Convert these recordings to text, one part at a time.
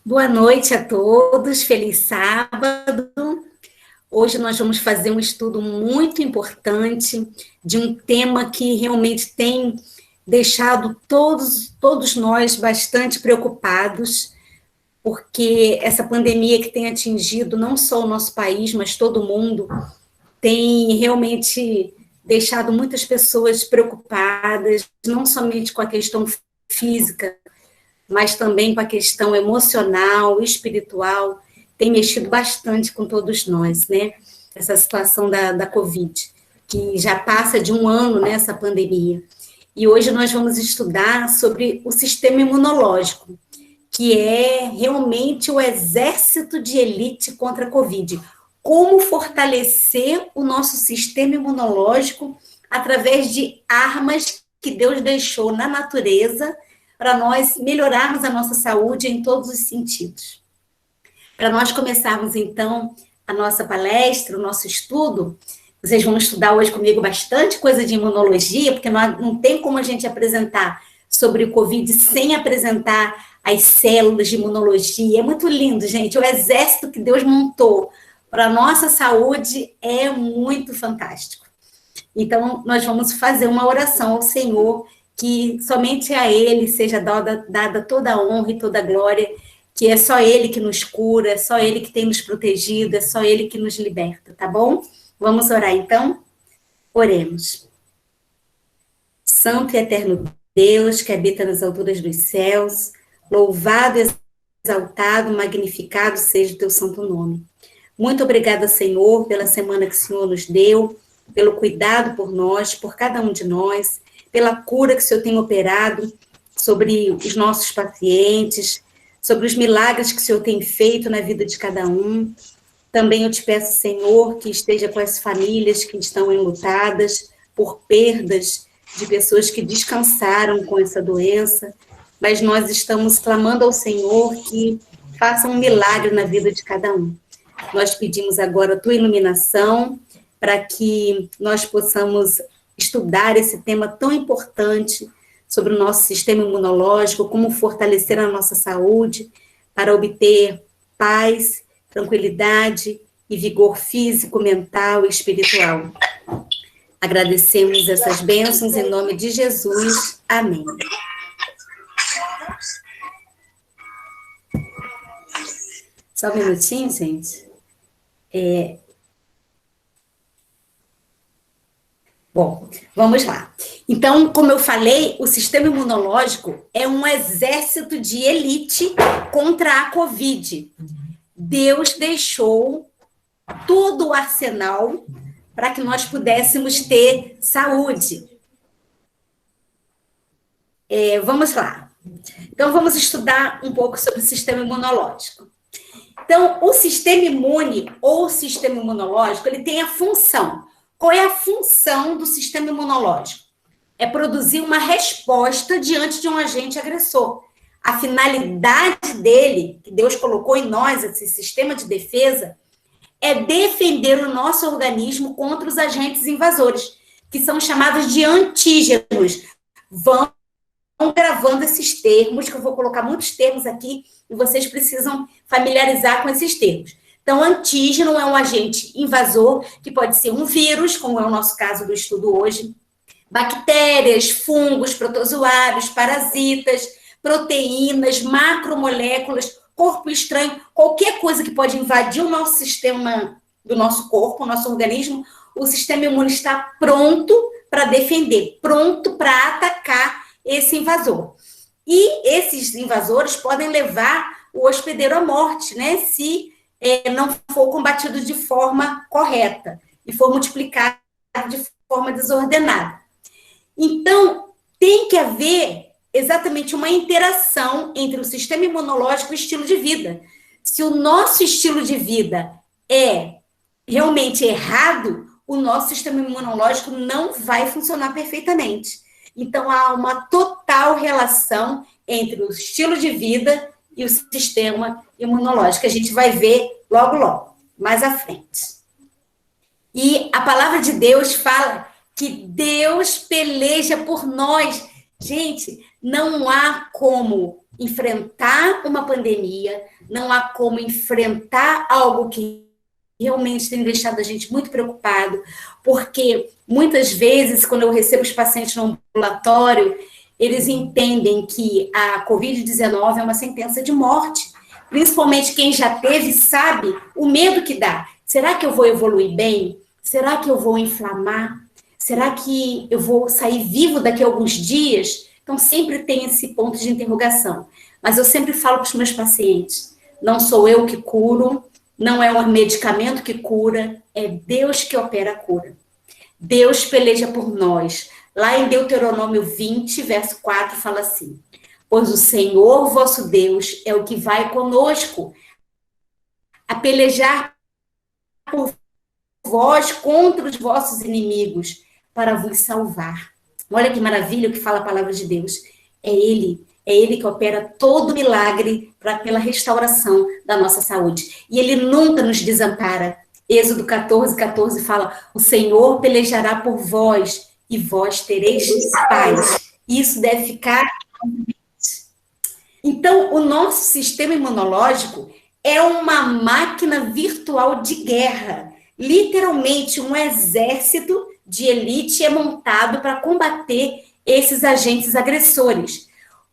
Boa noite a todos, feliz sábado. Hoje nós vamos fazer um estudo muito importante de um tema que realmente tem deixado todos nós bastante preocupados, porque essa pandemia que tem atingido não só o nosso país, mas todo mundo, tem realmente deixado muitas pessoas preocupadas, não somente com a questão física, mas também com a questão emocional, espiritual, tem mexido bastante com todos nós, né? Essa situação da Covid, que já passa de um ano nessa pandemia. E hoje nós vamos estudar sobre o sistema imunológico, que é realmente o exército de elite contra a Covid. Como fortalecer o nosso sistema imunológico através de armas que Deus deixou na natureza para nós melhorarmos a nossa saúde em todos os sentidos. Para nós começarmos, então, a nossa palestra, o nosso estudo, vocês vão estudar hoje comigo bastante coisa de imunologia, porque não tem como a gente apresentar sobre o Covid sem apresentar as células de imunologia. É muito lindo, gente. O exército que Deus montou para a nossa saúde é muito fantástico. Então, nós vamos fazer uma oração ao Senhor, que somente a Ele seja dada toda a honra e toda a glória, que é só Ele que nos cura, é só Ele que tem nos protegido, é só Ele que nos liberta, tá bom? Vamos orar então? Oremos. Santo e eterno Deus, que habita nas alturas dos céus, louvado, exaltado, magnificado seja o teu santo nome. Muito obrigada, Senhor, pela semana que o Senhor nos deu, pelo cuidado por nós, por cada um de nós, pela cura que o Senhor tem operado sobre os nossos pacientes, sobre os milagres que o Senhor tem feito na vida de cada um. Também eu te peço, Senhor, que esteja com as famílias que estão enlutadas por perdas de pessoas que descansaram com essa doença, mas nós estamos clamando ao Senhor que faça um milagre na vida de cada um. Nós pedimos agora a tua iluminação para que nós possamos estudar esse tema tão importante sobre o nosso sistema imunológico, como fortalecer a nossa saúde para obter paz, tranquilidade e vigor físico, mental e espiritual. Agradecemos essas bênçãos em nome de Jesus. Amém. Só um minutinho, gente. Bom, vamos lá. Então, como eu falei, o sistema imunológico é um exército de elite contra a Covid. Deus deixou todo o arsenal para que nós pudéssemos ter saúde. Vamos lá. Então, vamos estudar um pouco sobre o sistema imunológico. Então, o sistema imune ou sistema imunológico, ele tem a função. Qual é a função do sistema imunológico? É produzir uma resposta diante de um agente agressor. A finalidade dele, que Deus colocou em nós, esse sistema de defesa, é defender o nosso organismo contra os agentes invasores, que são chamados de antígenos. Vão gravando esses termos, que eu vou colocar muitos termos aqui, e vocês precisam familiarizar com esses termos. Então, antígeno é um agente invasor, que pode ser um vírus, como é o nosso caso do estudo hoje, bactérias, fungos, protozoários, parasitas, proteínas, macromoléculas, corpo estranho, qualquer coisa que pode invadir o nosso sistema do nosso corpo, o nosso organismo, o sistema imune está pronto para defender, pronto para atacar esse invasor. E esses invasores podem levar o hospedeiro à morte, né? Se não for combatido de forma correta e for multiplicado de forma desordenada. Então, tem que haver exatamente uma interação entre o sistema imunológico e o estilo de vida. Se o nosso estilo de vida é realmente errado, o nosso sistema imunológico não vai funcionar perfeitamente. Então, há uma total relação entre o estilo de vida e o sistema imunológico. A gente vai ver logo, mais à frente. E a palavra de Deus fala que Deus peleja por nós, Gente, não há como enfrentar uma pandemia, não há como enfrentar algo que realmente tem deixado a gente muito preocupado, porque muitas vezes, quando eu recebo os pacientes no ambulatório, eles entendem que a Covid-19 é uma sentença de morte. Principalmente quem já teve sabe o medo que dá. Será que eu vou evoluir bem? Será que eu vou inflamar? Será que eu vou sair vivo daqui a alguns dias? Então, sempre tem esse ponto de interrogação. Mas eu sempre falo para os meus pacientes: não sou eu que curo, não é o medicamento que cura, é Deus que opera a cura. Deus peleja por nós. Lá em Deuteronômio 20, verso 4, fala assim: pois o Senhor vosso Deus é o que vai conosco a pelejar por vós contra os vossos inimigos, para vos salvar. Olha que maravilha o que fala a palavra de Deus. É Ele que opera todo milagre pela restauração da nossa saúde. E Ele nunca nos desampara. Êxodo 14, 14 fala: o Senhor pelejará por vós e vós tereis paz. Isso deve ficar. Então, o nosso sistema imunológico é uma máquina virtual de guerra. Literalmente, um exército de elite é montado para combater esses agentes agressores.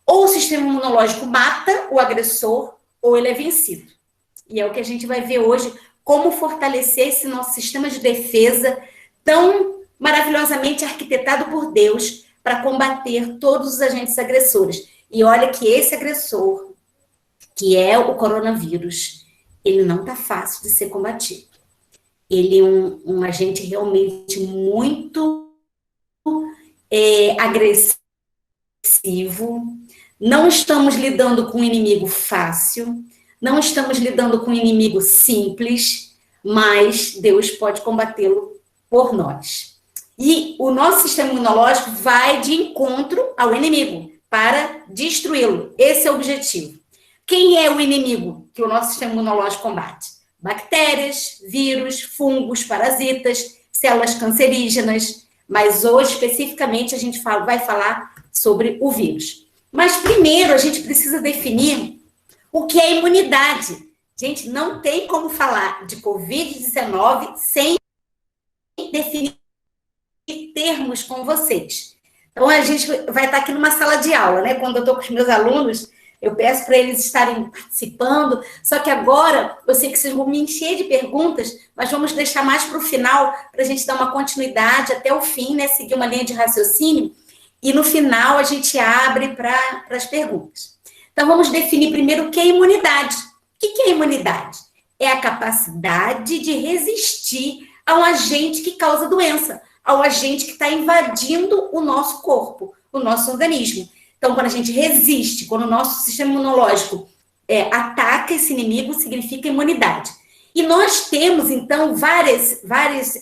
Ou o sistema imunológico mata o agressor, ou ele é vencido. E é o que a gente vai ver hoje, como fortalecer esse nosso sistema de defesa tão maravilhosamente arquitetado por Deus para combater todos os agentes agressores. E olha que esse agressor, que é o coronavírus, ele não está fácil de ser combatido. Ele é um agente realmente muito agressivo. Não estamos lidando com um inimigo fácil, não estamos lidando com um inimigo simples, mas Deus pode combatê-lo por nós. E o nosso sistema imunológico vai de encontro ao inimigo para destruí-lo. Esse é o objetivo. Quem é o inimigo que o nosso sistema imunológico combate? Bactérias, vírus, fungos, parasitas, células cancerígenas. Mas hoje, especificamente, a gente vai falar sobre o vírus. Mas primeiro a gente precisa definir o que é imunidade. Gente, não tem como falar de Covid-19 sem definir termos com vocês. Então, a gente vai estar aqui numa sala de aula, né? Quando eu estou com os meus alunos, eu peço para eles estarem participando, só que agora, eu sei que vocês vão me encher de perguntas, mas vamos deixar mais para o final, para a gente dar uma continuidade até o fim, né? Seguir uma linha de raciocínio, e no final a gente abre para as perguntas. Então, vamos definir primeiro o que é imunidade. O que é imunidade? É a capacidade de resistir a um agente que causa doença, ao agente que está invadindo o nosso corpo, o nosso organismo. Então, quando a gente resiste, quando o nosso sistema imunológico ataca esse inimigo, significa imunidade. E nós temos, então, vários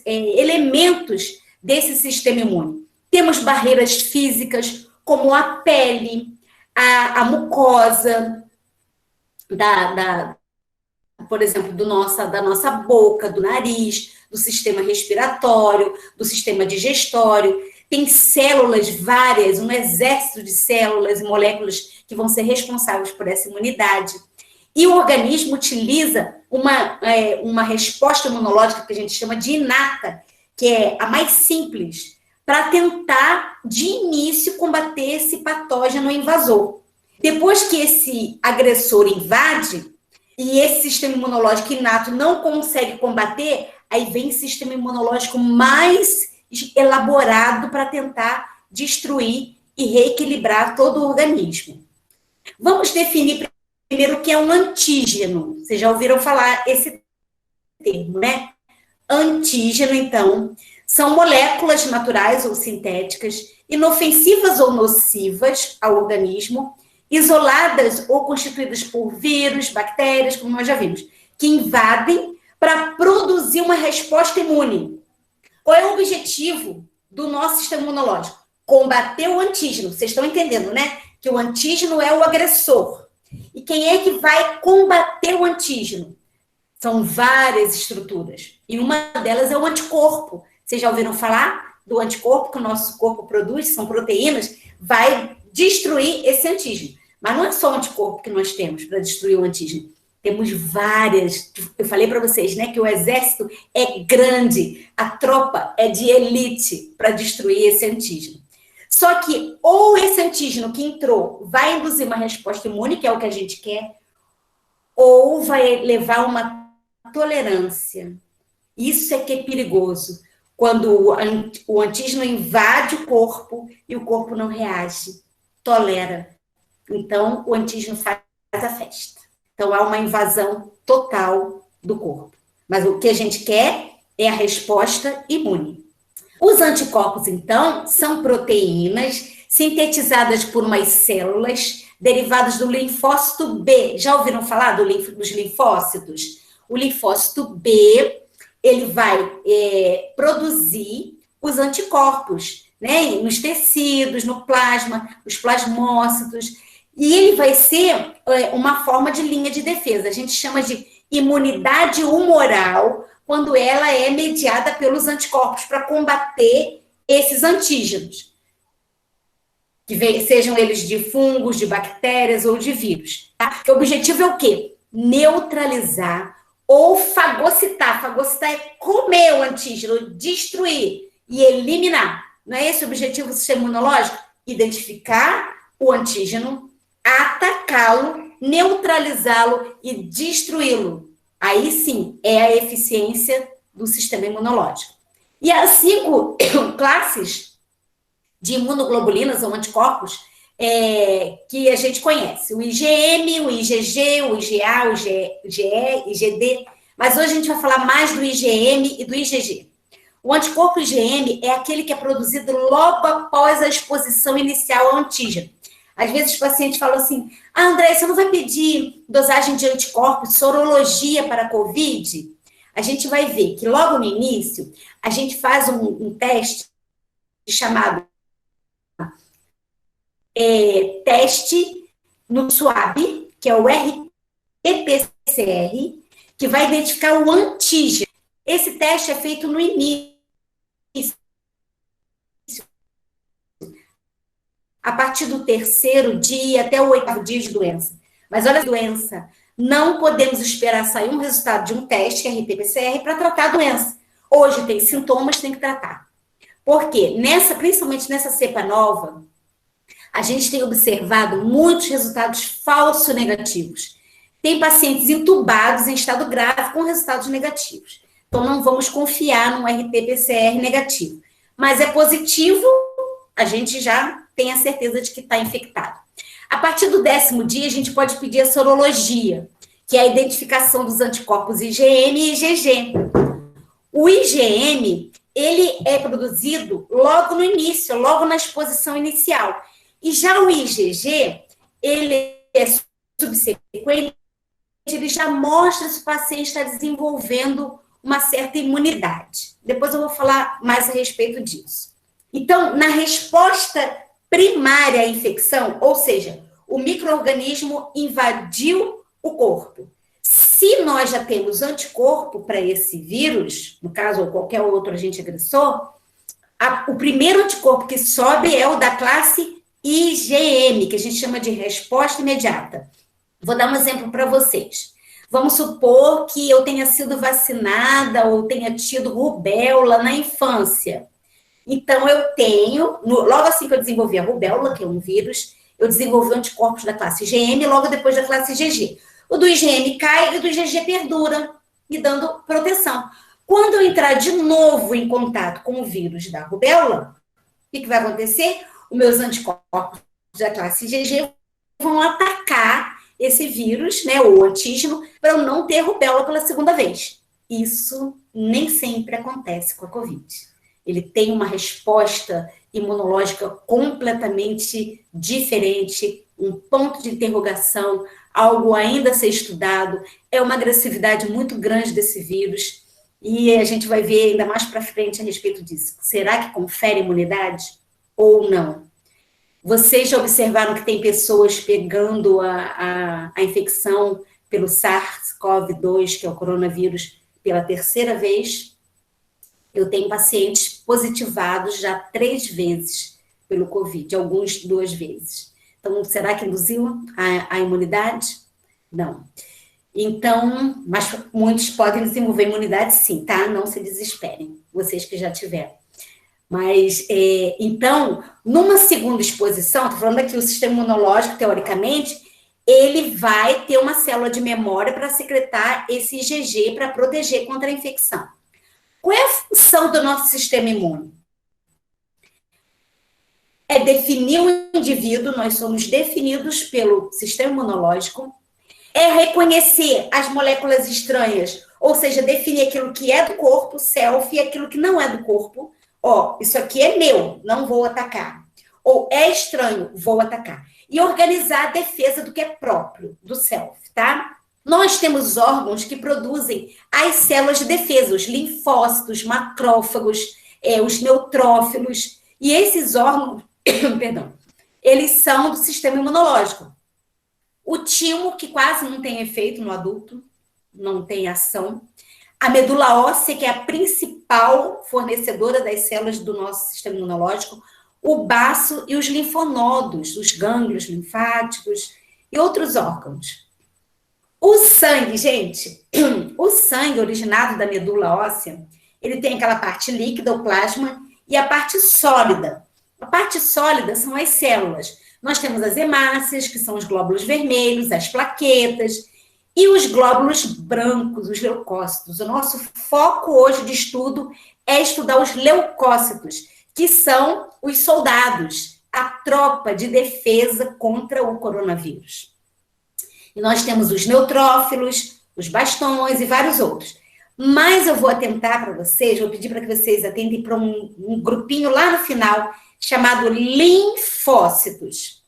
elementos desse sistema imune. Temos barreiras físicas, como a pele, a mucosa, por exemplo, da nossa boca, do nariz, do sistema respiratório, do sistema digestório. Tem células várias, um exército de células e moléculas que vão ser responsáveis por essa imunidade. E o organismo utiliza uma resposta imunológica que a gente chama de inata, que é a mais simples, para tentar, de início, combater esse patógeno invasor. Depois que esse agressor invade, e esse sistema imunológico inato não consegue combater, aí vem o sistema imunológico mais elaborado para tentar destruir e reequilibrar todo o organismo. Vamos definir primeiro o que é um antígeno. Vocês já ouviram falar esse termo, né? Antígeno, então, são moléculas naturais ou sintéticas, inofensivas ou nocivas ao organismo, isoladas ou constituídas por vírus, bactérias, como nós já vimos, que invadem para produzir uma resposta imune. Qual é o objetivo do nosso sistema imunológico? Combater o antígeno. Vocês estão entendendo, né? Que o antígeno é o agressor. E quem é que vai combater o antígeno? São várias estruturas. E uma delas é o anticorpo. Vocês já ouviram falar do anticorpo que o nosso corpo produz, são proteínas, vai destruir esse antígeno. Mas não é só o anticorpo que nós temos para destruir o antígeno. Temos várias. Eu falei para vocês, né, que o exército é grande, a tropa é de elite para destruir esse antígeno. Só que ou esse antígeno que entrou vai induzir uma resposta imune, que é o que a gente quer, ou vai levar a uma tolerância. Isso é que é perigoso, quando o antígeno invade o corpo e o corpo não reage, tolera. Então, o antígeno faz a festa. Então, há uma invasão total do corpo. Mas o que a gente quer é a resposta imune. Os anticorpos, então, são proteínas sintetizadas por umas células derivadas do linfócito B. Já ouviram falar dos linfócitos? O linfócito B, ele vai produzir os anticorpos, né? Nos tecidos, no plasma, os plasmócitos. E ele vai ser uma forma de linha de defesa. A gente chama de imunidade humoral, quando ela é mediada pelos anticorpos para combater esses antígenos, que sejam eles de fungos, de bactérias ou de vírus. Tá? O objetivo é o quê? Neutralizar ou fagocitar. Fagocitar é comer o antígeno, destruir e eliminar. Não é esse o objetivo do sistema imunológico? Identificar o antígeno, atacá-lo, neutralizá-lo e destruí-lo. Aí sim é a eficiência do sistema imunológico. E as 5 classes de imunoglobulinas ou anticorpos que a gente conhece: o IgM, o IgG, o IgA, o IgE, IgD. Mas hoje a gente vai falar mais do IgM e do IgG. O anticorpo IgM é aquele que é produzido logo após a exposição inicial ao antígeno. Às vezes os pacientes falam assim: André, você não vai pedir dosagem de anticorpos, sorologia para a COVID? A gente vai ver que logo no início, a gente faz um teste chamado teste no SWAB, que é o RT-PCR, que vai identificar o antígeno. Esse teste é feito no início, a partir do 3º dia até o 8º dia de doença. Mas olha a doença, não podemos esperar sair um resultado de um teste, que é RT-PCR, para tratar a doença. Hoje tem sintomas, tem que tratar. Por quê? Principalmente nessa cepa nova, a gente tem observado muitos resultados falsos negativos. Tem pacientes entubados em estado grave com resultados negativos. Então, não vamos confiar no RT-PCR negativo. Mas é positivo, a gente já tem a certeza de que está infectado. A partir do 10º dia, a gente pode pedir a sorologia, que é a identificação dos anticorpos IgM e IgG. O IgM, ele é produzido logo no início, logo na exposição inicial. E já o IgG, ele é subsequente, ele já mostra se o paciente está desenvolvendo uma certa imunidade. Depois eu vou falar mais a respeito disso. Então, na resposta primária à infecção, ou seja, o micro-organismo invadiu o corpo. Se nós já temos anticorpo para esse vírus, no caso, ou qualquer outro agente agressor, o primeiro anticorpo que sobe é o da classe IgM, que a gente chama de resposta imediata. Vou dar um exemplo para vocês. Vamos supor que eu tenha sido vacinada ou tenha tido rubéola na infância. Então, eu tenho, logo assim que eu desenvolvi a rubéola, que é um vírus, eu desenvolvi anticorpos da classe IgM, logo depois da classe IgG. O do IgM cai e o do IgG perdura, me dando proteção. Quando eu entrar de novo em contato com o vírus da rubéola, o que vai acontecer? Os meus anticorpos da classe IgG vão atacar esse vírus, né, o antígeno, para eu não ter rubéola pela segunda vez. Isso nem sempre acontece com a Covid. Ele tem uma resposta imunológica completamente diferente, um ponto de interrogação, algo ainda a ser estudado, é uma agressividade muito grande desse vírus, e a gente vai ver ainda mais para frente a respeito disso. Será que confere imunidade ou não? Vocês já observaram que tem pessoas pegando a infecção pelo SARS-CoV-2, que é o coronavírus, pela 3ª vez? Eu tenho pacientes, positivados já 3 vezes pelo Covid, alguns 2 vezes. Então, será que induziu a imunidade? Não. Então, mas muitos podem desenvolver imunidade sim, tá? Não se desesperem, vocês que já tiveram. Mas, então, numa segunda exposição, estou falando aqui, o sistema imunológico, teoricamente, ele vai ter uma célula de memória para secretar esse IgG para proteger contra a infecção. Qual é a função do nosso sistema imune? É definir o indivíduo, nós somos definidos pelo sistema imunológico, é reconhecer as moléculas estranhas, ou seja, definir aquilo que é do corpo, self, e aquilo que não é do corpo. Ó, isso aqui é meu, não vou atacar. Ou é estranho, vou atacar. E organizar a defesa do que é próprio, do self, tá? Nós temos órgãos que produzem as células de defesa, os linfócitos, macrófagos, os neutrófilos, e esses órgãos, perdão, eles são do sistema imunológico. O timo, que quase não tem efeito no adulto, não tem ação. A medula óssea, que é a principal fornecedora das células do nosso sistema imunológico. O baço e os linfonodos, os gânglios linfáticos e outros órgãos. O sangue, gente, o sangue originado da medula óssea, ele tem aquela parte líquida, o plasma, e a parte sólida. A parte sólida são as células. Nós temos as hemácias, que são os glóbulos vermelhos, as plaquetas, e os glóbulos brancos, os leucócitos. O nosso foco hoje de estudo é estudar os leucócitos, que são os soldados, a tropa de defesa contra o coronavírus. E nós temos os neutrófilos, os bastões e vários outros. Mas eu vou atentar para vocês, vou pedir para que vocês atentem para um grupinho lá no final, chamado linfócitos.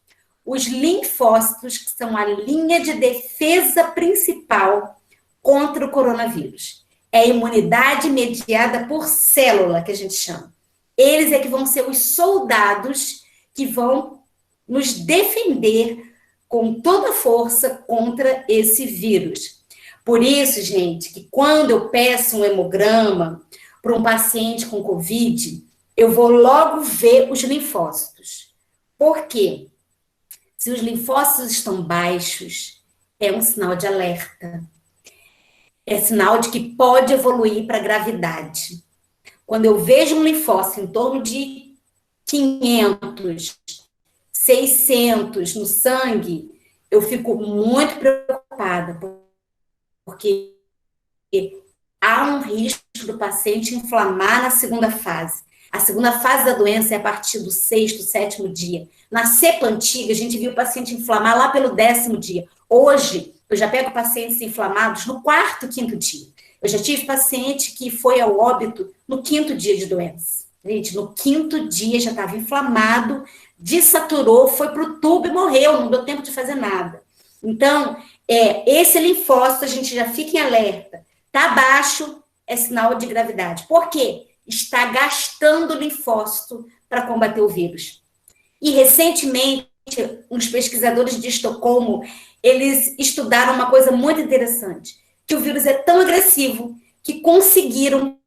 Os linfócitos, que são a linha de defesa principal contra o coronavírus. É a imunidade mediada por célula, que a gente chama. Eles é que vão ser os soldados que vão nos defender com toda a força contra esse vírus. Por isso, gente, que quando eu peço um hemograma para um paciente com Covid, eu vou logo ver os linfócitos. Por quê? Se os linfócitos estão baixos, é um sinal de alerta. É sinal de que pode evoluir para gravidade. Quando eu vejo um linfócito em torno de 500, 600 no sangue, eu fico muito preocupada, porque há um risco do paciente inflamar na segunda fase. A segunda fase da doença é a partir do 6º, 7º dia. Na cepa antiga, a gente viu o paciente inflamar lá pelo 10º dia. Hoje, eu já pego pacientes inflamados no 4º, 5º dia. Eu já tive paciente que foi ao óbito no 5º dia de doença. Gente, no 5º dia já estava inflamado, desaturou, foi para o tubo e morreu, não deu tempo de fazer nada. Então, esse linfócito, a gente já fica em alerta. Está baixo, é sinal de gravidade. Por quê? Está gastando linfócito para combater o vírus. E, recentemente, uns pesquisadores de Estocolmo, eles estudaram uma coisa muito interessante, que o vírus é tão agressivo que conseguiram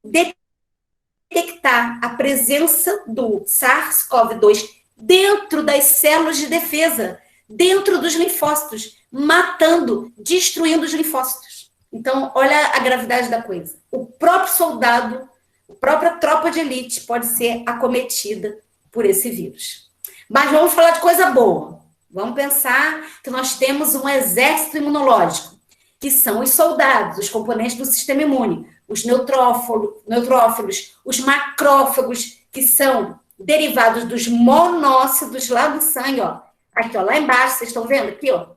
detectar a presença do SARS-CoV-2 dentro das células de defesa, dentro dos linfócitos, matando, destruindo os linfócitos. Então, olha a gravidade da coisa. O próprio soldado, a própria tropa de elite pode ser acometida por esse vírus. Mas vamos falar de coisa boa. Vamos pensar que nós temos um exército imunológico, que são os soldados, os componentes do sistema imune, os neutrófilos, os macrófagos, que são derivados dos monócitos lá do sangue, ó. Aqui, ó, lá embaixo, vocês estão vendo aqui, ó?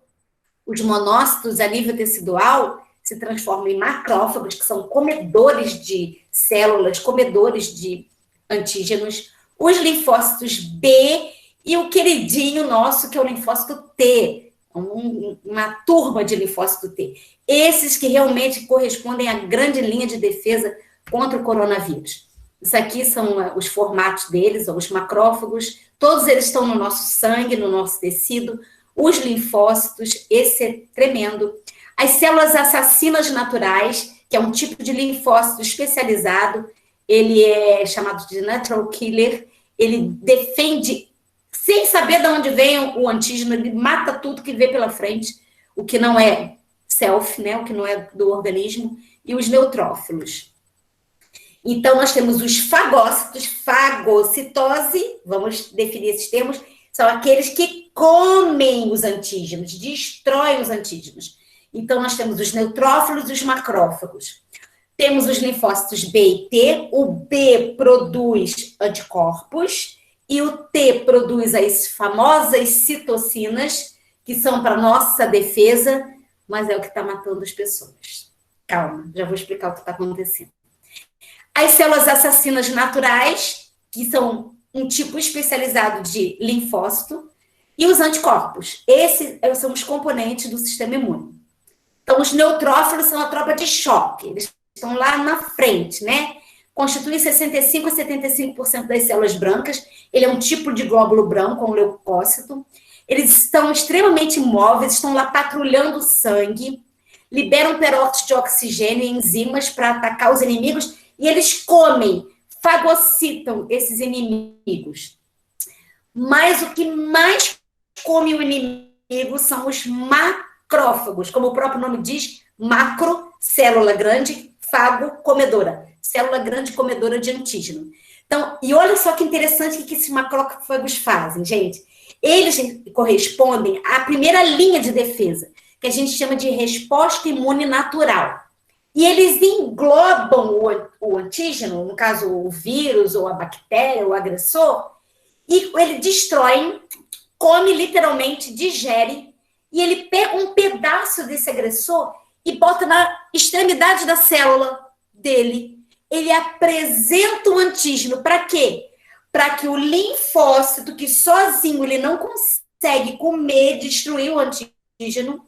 Os monócitos a nível tecidual se transformam em macrófagos, que são comedores de células, comedores de antígenos, os linfócitos B e o queridinho nosso, que é o linfócito T, uma turma de linfócito T. Esses que realmente correspondem à grande linha de defesa contra o coronavírus. Isso aqui são os formatos deles, os macrófagos, todos eles estão no nosso sangue, no nosso tecido, os linfócitos, esse é tremendo. As células assassinas naturais, que é um tipo de linfócito especializado, ele é chamado de natural killer, ele defende, sem saber de onde vem o antígeno, ele mata tudo que vê pela frente, o que não é self, né, o que não é do organismo, e os neutrófilos. Então, nós temos os fagócitos, fagocitose, vamos definir esses termos, são aqueles que comem os antígenos, destroem os antígenos. Então, nós temos os neutrófilos e os macrófagos. Temos os linfócitos B e T, o B produz anticorpos e o T produz as famosas citocinas, que são para nossa defesa, mas é o que está matando as pessoas. Calma, já vou explicar o que está acontecendo. As células assassinas naturais, que são um tipo especializado de linfócito, e os anticorpos. Esses são os componentes do sistema imune. Então, os neutrófilos são a tropa de choque. Eles estão lá na frente, né? Constituem 65% a 75% das células brancas. Ele é um tipo de glóbulo branco, um leucócito. Eles estão extremamente móveis, estão lá patrulhando o sangue, liberam peróxido de oxigênio e enzimas para atacar os inimigos, e eles comem, fagocitam esses inimigos. Mas o que mais come o inimigo são os macrófagos, como o próprio nome diz, macro, célula grande, fago, comedora. Célula grande, comedora de antígeno. Então, e olha só que interessante o que esses macrófagos fazem, gente. Eles correspondem à primeira linha de defesa, que a gente chama de resposta imune natural. E eles englobam o antígeno, no caso o vírus, ou a bactéria, o agressor, e ele destrói, come literalmente, digere, e ele pega um pedaço desse agressor e bota na extremidade da célula dele. Ele apresenta o antígeno. Para quê? Para que o linfócito, que sozinho ele não consegue comer, destruir o antígeno,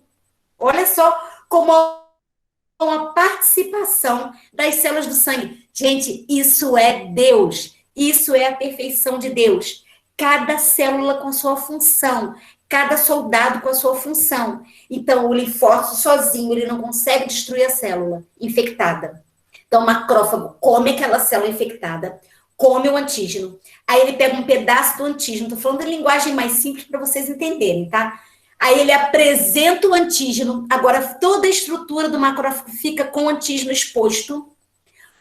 olha só como a participação das células do sangue. Gente, isso é Deus. Isso é a perfeição de Deus. Cada célula com sua função. Cada soldado com a sua função. Então, o linfócito sozinho, ele não consegue destruir a célula infectada. Então, o macrófago come aquela célula infectada, come o antígeno. Aí ele pega um pedaço do antígeno. Estou falando de linguagem mais simples para vocês entenderem, tá? Aí ele apresenta o antígeno. Agora, toda a estrutura do macrófago fica com o antígeno exposto.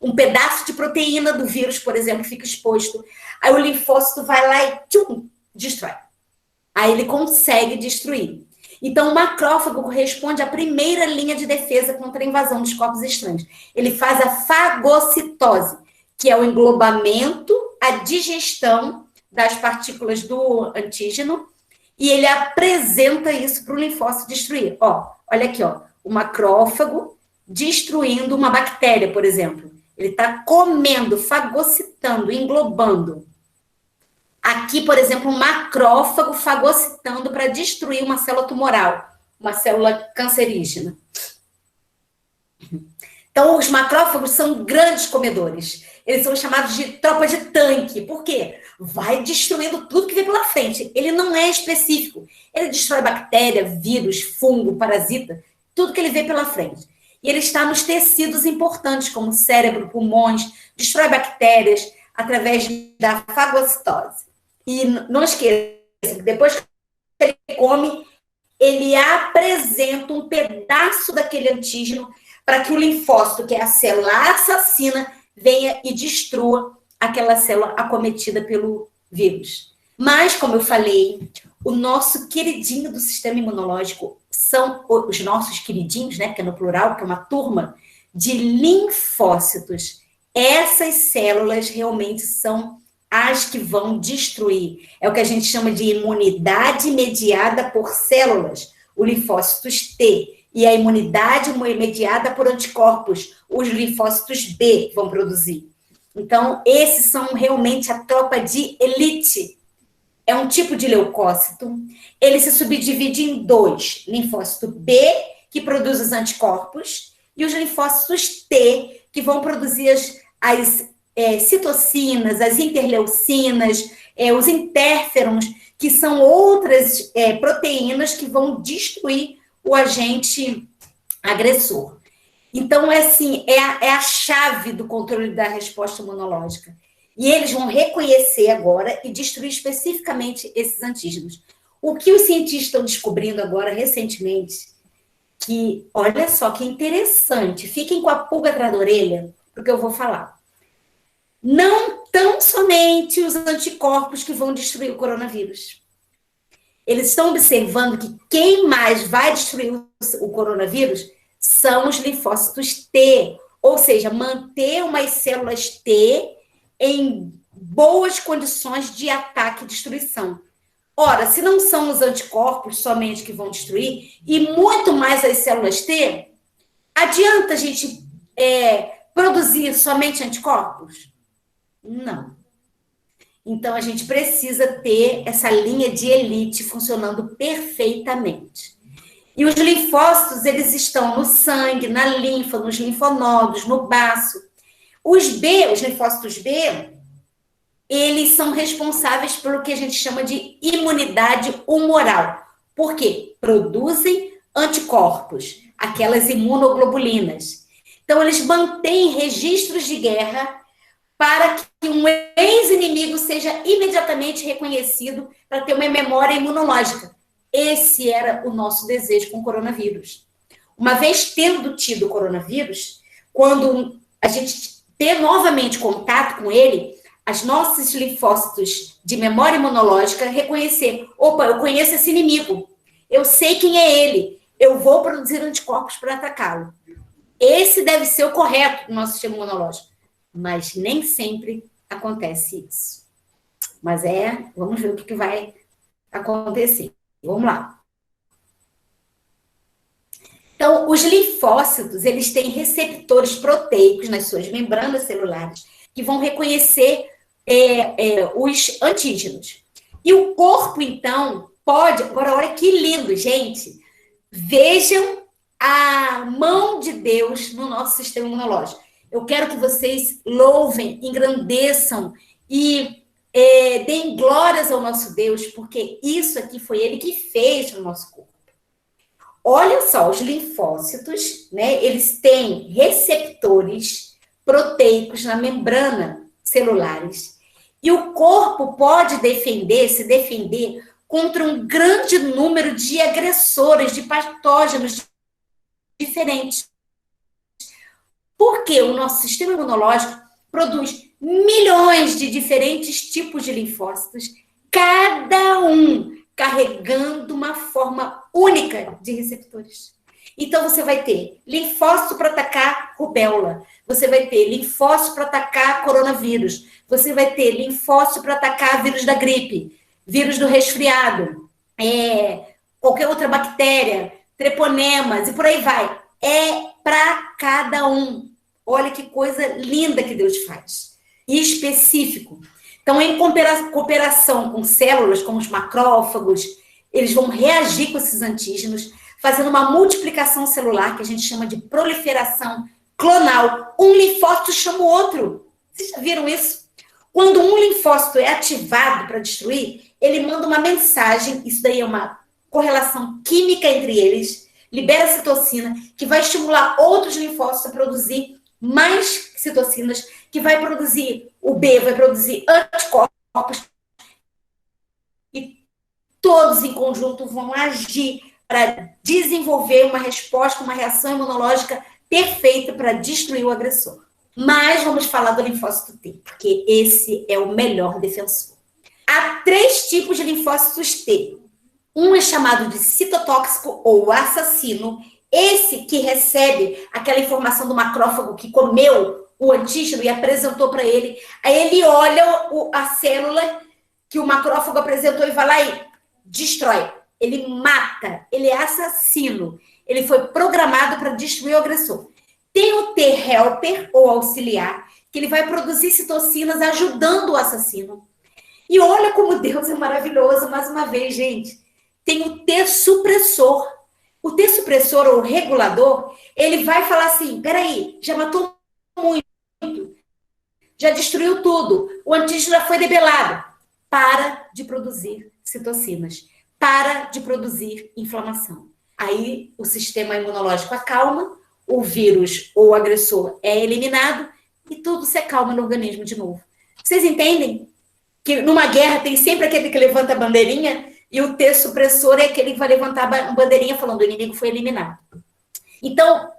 Um pedaço de proteína do vírus, por exemplo, fica exposto. Aí o linfócito vai lá e tchum, destrói. Aí ele consegue destruir. Então, o macrófago corresponde à primeira linha de defesa contra a invasão dos corpos estranhos. Ele faz a fagocitose, que é o englobamento, a digestão das partículas do antígeno, e ele apresenta isso para o linfócito destruir. Ó, olha aqui, ó, o macrófago destruindo uma bactéria, por exemplo. Ele está comendo, fagocitando, englobando. Aqui, por exemplo, um macrófago fagocitando para destruir uma célula tumoral, uma célula cancerígena. Então, os macrófagos são grandes comedores. Eles são chamados de tropa de tanque. Por quê? Vai destruindo tudo que vem pela frente. Ele não é específico. Ele destrói bactéria, vírus, fungo, parasita, tudo que ele vê pela frente. E ele está nos tecidos importantes, como cérebro, pulmões, destrói bactérias através da fagocitose. E não esqueça que depois que ele come, ele apresenta um pedaço daquele antígeno para que o linfócito, que é a célula assassina, venha e destrua aquela célula acometida pelo vírus. Mas, como eu falei, o nosso queridinho do sistema imunológico são os nossos queridinhos, né, que é no plural, que é uma turma de linfócitos. Essas células realmente são as que vão destruir. É o que a gente chama de imunidade mediada por células, os linfócitos T. E a imunidade mediada por anticorpos, os linfócitos B vão produzir. Então, esses são realmente a tropa de elite. É um tipo de leucócito. Ele se subdivide em dois. Linfócito B, que produz os anticorpos, e os linfócitos T, que vão produzir as citocinas, as interleucinas, os interferons, que são outras proteínas que vão destruir o agente agressor. Então, é assim, é a chave do controle da resposta imunológica. E eles vão reconhecer agora e destruir especificamente esses antígenos. O que os cientistas estão descobrindo agora, recentemente, que, olha só que interessante, fiquem com a pulga atrás da orelha, porque eu vou falar. Não tão somente os anticorpos que vão destruir o coronavírus. Eles estão observando que quem mais vai destruir o coronavírus são os linfócitos T, ou seja, manter umas células T em boas condições de ataque e destruição. Ora, se não são os anticorpos somente que vão destruir, e muito mais as células T, adianta a gente produzir somente anticorpos? Não. Então, a gente precisa ter essa linha de elite funcionando perfeitamente. E os linfócitos, eles estão no sangue, na linfa, nos linfonodos, no baço. Os linfócitos B, eles são responsáveis pelo que a gente chama de imunidade humoral. Por quê? Produzem anticorpos, aquelas imunoglobulinas. Então, eles mantêm registros de guerra para que um ex-inimigo seja imediatamente reconhecido para ter uma memória imunológica. Esse era o nosso desejo com o coronavírus. Uma vez tendo tido o coronavírus, quando a gente ter novamente contato com ele, os nossos linfócitos de memória imunológica reconhecer, opa, eu conheço esse inimigo, eu sei quem é ele, eu vou produzir anticorpos para atacá-lo. Esse deve ser o correto no nosso sistema imunológico. Mas nem sempre acontece isso. Mas vamos ver o que vai acontecer. Vamos lá. Então, os linfócitos, eles têm receptores proteicos nas suas membranas celulares que vão reconhecer os antígenos. E o corpo, então, pode... Agora, olha que lindo, gente. Vejam a mão de Deus no nosso sistema imunológico. Eu quero que vocês louvem, engrandeçam e deem glórias ao nosso Deus, porque isso aqui foi Ele que fez no nosso corpo. Olha só, os linfócitos, né? Eles têm receptores proteicos na membrana celulares. E o corpo pode se defender contra um grande número de agressores, de patógenos diferentes. Porque o nosso sistema imunológico produz milhões de diferentes tipos de linfócitos, cada um carregando uma forma única de receptores. Então, você vai ter linfócito para atacar rubéola, você vai ter linfócito para atacar coronavírus, você vai ter linfócito para atacar vírus da gripe, vírus do resfriado, qualquer outra bactéria, treponemas e por aí vai. É para cada um. Olha que coisa linda que Deus faz. E específico. Então, em cooperação com células, como os macrófagos, eles vão reagir com esses antígenos, fazendo uma multiplicação celular, que a gente chama de proliferação clonal. Um linfócito chama o outro. Vocês já viram isso? Quando um linfócito é ativado para destruir, ele manda uma mensagem, isso daí é uma correlação química entre eles, libera citocina, que vai estimular outros linfócitos a produzir mais citocinas, que vai produzir, o B vai produzir anticorpos, e todos em conjunto vão agir para desenvolver uma resposta, uma reação imunológica perfeita para destruir o agressor. Mas vamos falar do linfócito T, porque esse é o melhor defensor. Há 3 tipos de linfócitos T. Um é chamado de citotóxico ou assassino, esse que recebe aquela informação do macrófago que comeu o antígeno e apresentou para ele. Aí ele olha a célula que o macrófago apresentou e vai lá e destrói. Ele mata, ele é assassino. Ele foi programado para destruir o agressor. Tem o T-helper, ou auxiliar, que ele vai produzir citocinas ajudando o assassino. E olha como Deus é maravilhoso, mais uma vez, gente. Tem o T-supressor. O T-supressor, ou regulador, ele vai falar assim, peraí, já matou muito, já destruiu tudo, o antígeno já foi debelado. Para de produzir citocinas, para de produzir inflamação. Aí o sistema imunológico acalma, o vírus ou o agressor é eliminado e tudo se acalma no organismo de novo. Vocês entendem que numa guerra tem sempre aquele que levanta a bandeirinha e o T supressor é aquele que vai levantar a bandeirinha falando o inimigo foi eliminado. Então,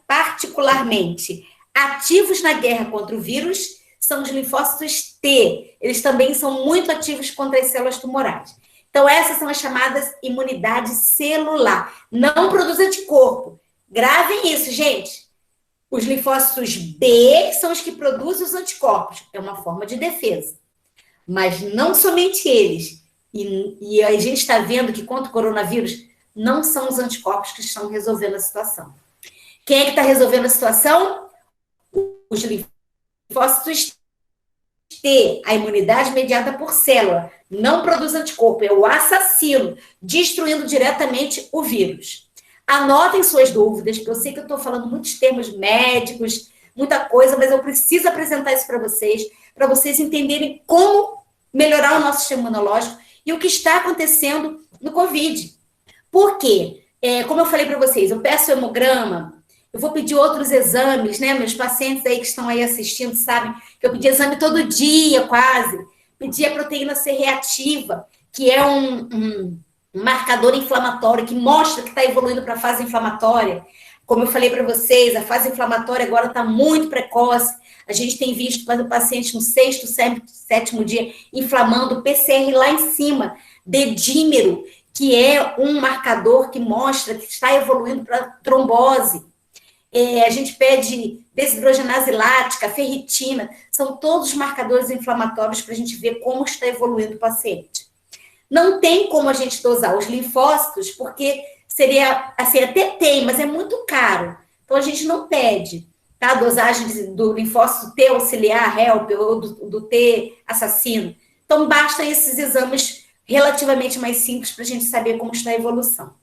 particularmente ativos na guerra contra o vírus são os linfócitos T. Eles também são muito ativos contra as células tumorais. Então, essas são as chamadas imunidade celular. Não produz anticorpo. Gravem isso, gente. Os linfócitos B são os que produzem os anticorpos. É uma forma de defesa. Mas não somente eles. E a gente está vendo que contra o coronavírus não são os anticorpos que estão resolvendo a situação. Quem é que está resolvendo a situação? Os linfócitos T, a imunidade mediada por célula. Não produz anticorpo, é o assassino, destruindo diretamente o vírus. Anotem suas dúvidas, porque eu sei que eu estou falando muitos termos médicos, muita coisa, mas eu preciso apresentar isso para vocês entenderem como melhorar o nosso sistema imunológico e o que está acontecendo no Covid. Por quê? Como eu falei para vocês, eu peço hemograma, eu vou pedir outros exames, né? Meus pacientes aí que estão aí assistindo sabem que eu pedi exame todo dia, quase. Pedi a proteína C reativa, que é um marcador inflamatório que mostra que está evoluindo para a fase inflamatória. Como eu falei para vocês, a fase inflamatória agora está muito precoce. A gente tem visto o paciente no 6º, 7º dia inflamando o PCR lá em cima, dedímero, que é um marcador que mostra que está evoluindo para trombose. A gente pede desidrogenase lática, ferritina, são todos marcadores inflamatórios para a gente ver como está evoluindo o paciente. Não tem como a gente dosar os linfócitos, porque seria, assim, até tem, mas é muito caro. Então, a gente não pede, tá? A dosagem do linfócito T auxiliar, helper, ou do T assassino. Então, basta esses exames relativamente mais simples para a gente saber como está a evolução.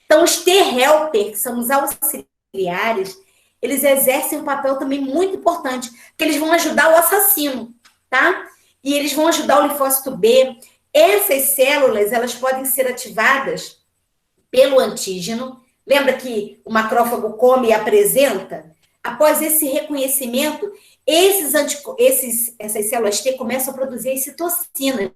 Então, os T-helper, que são os auxiliares, eles exercem um papel também muito importante, porque eles vão ajudar o assassino, tá? E eles vão ajudar o linfócito B. Essas células, elas podem ser ativadas pelo antígeno. Lembra que o macrófago come e apresenta? Após esse reconhecimento, essas células T começam a produzir as citocinas.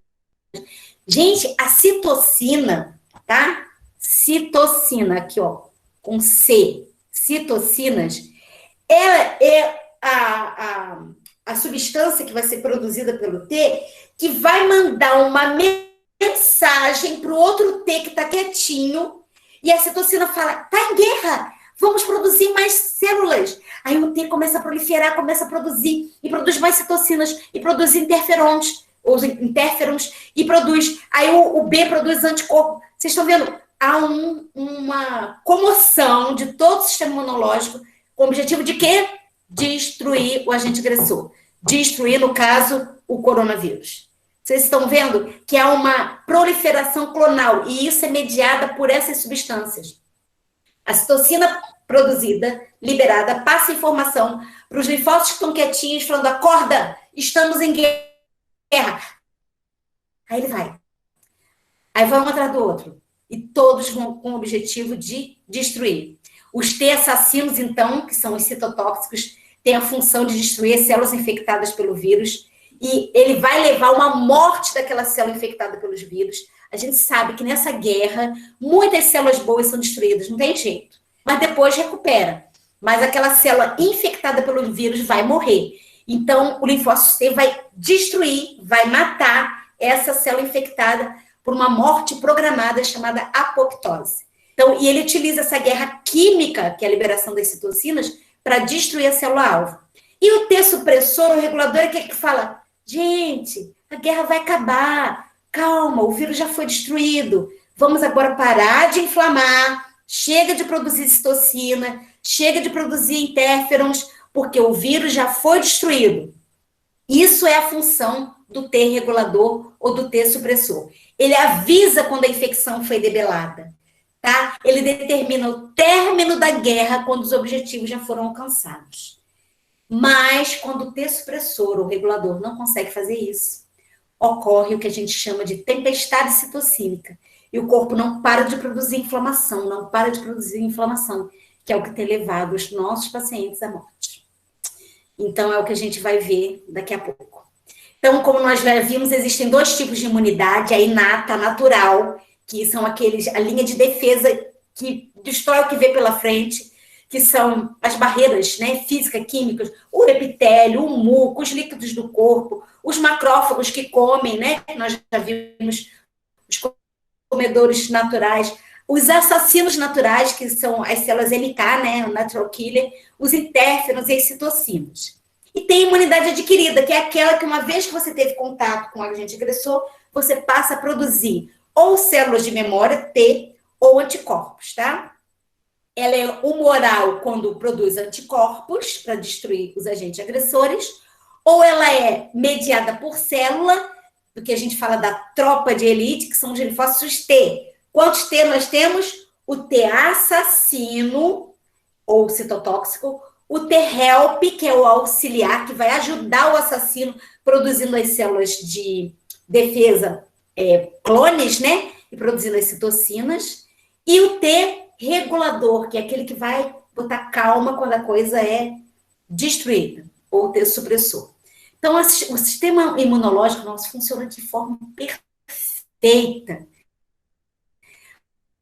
Gente, a citocina, tá? Citocina, aqui, ó, com C, citocinas, ela é a substância que vai ser produzida pelo T, que vai mandar uma mensagem para o outro T que está quietinho, e a citocina fala, tá em guerra, vamos produzir mais células. Aí o T começa a proliferar, começa a produzir, e produz mais citocinas, e produz interferons, e produz, aí o B produz anticorpo. Vocês estão vendo? Há uma comoção de todo o sistema imunológico com o objetivo de quê? Destruir o agente agressor. Destruir, no caso, o coronavírus. Vocês estão vendo que há uma proliferação clonal e isso é mediada por essas substâncias. A citocina produzida, liberada, passa informação para os linfócitos que estão quietinhos, falando, acorda, estamos em guerra. Aí ele vai. Aí vai um atrás do outro. E todos vão com o objetivo de destruir. Os T assassinos, então, que são os citotóxicos, têm a função de destruir as células infectadas pelo vírus e ele vai levar uma morte daquela célula infectada pelos vírus. A gente sabe que nessa guerra, muitas células boas são destruídas, não tem jeito. Mas depois recupera. Mas aquela célula infectada pelo vírus vai morrer. Então, o linfócito T vai destruir, vai matar essa célula infectada por uma morte programada chamada apoptose. Então, e ele utiliza essa guerra química, que é a liberação das citocinas, para destruir a célula-alvo. E o T supressor, o regulador, é aquele que fala, gente, a guerra vai acabar, calma, o vírus já foi destruído, vamos agora parar de inflamar, chega de produzir citocina, chega de produzir interferons, porque o vírus já foi destruído. Isso é a função do T regulador ou do T supressor. Ele avisa quando a infecção foi debelada, tá? Ele determina o término da guerra quando os objetivos já foram alcançados. Mas quando o T supressor ou regulador não consegue fazer isso, ocorre o que a gente chama de tempestade citocínica. E o corpo não para de produzir inflamação, não para de produzir inflamação. que é o que tem levado os nossos pacientes à morte. Então, é o que a gente vai ver daqui a pouco. Então, como nós já vimos, existem dois tipos de imunidade, a inata, a natural, que são aqueles, a linha de defesa que destrói o que vê pela frente, que são as barreiras, né, físicas, químicas, o epitélio, o muco, os líquidos do corpo, os macrófagos que comem, né, nós já vimos os comedores naturais, os assassinos naturais, que são as células NK, né, o natural killer, os interferons e as citocinas. E tem imunidade adquirida, que é aquela que uma vez que você teve contato com o agente agressor, você passa a produzir ou células de memória, T, ou anticorpos, tá? Ela é humoral quando produz anticorpos para destruir os agentes agressores, ou ela é mediada por célula, do que a gente fala da tropa de elite, que são os linfócitos T. Quantos T nós temos? O T assassino, ou citotóxico, o T-help, que é o auxiliar, que vai ajudar o assassino produzindo as células de defesa, clones, né? E produzindo as citocinas. E o T-regulador, que é aquele que vai botar calma quando a coisa é destruída, ou T-supressor. Então, o sistema imunológico nosso funciona de forma perfeita.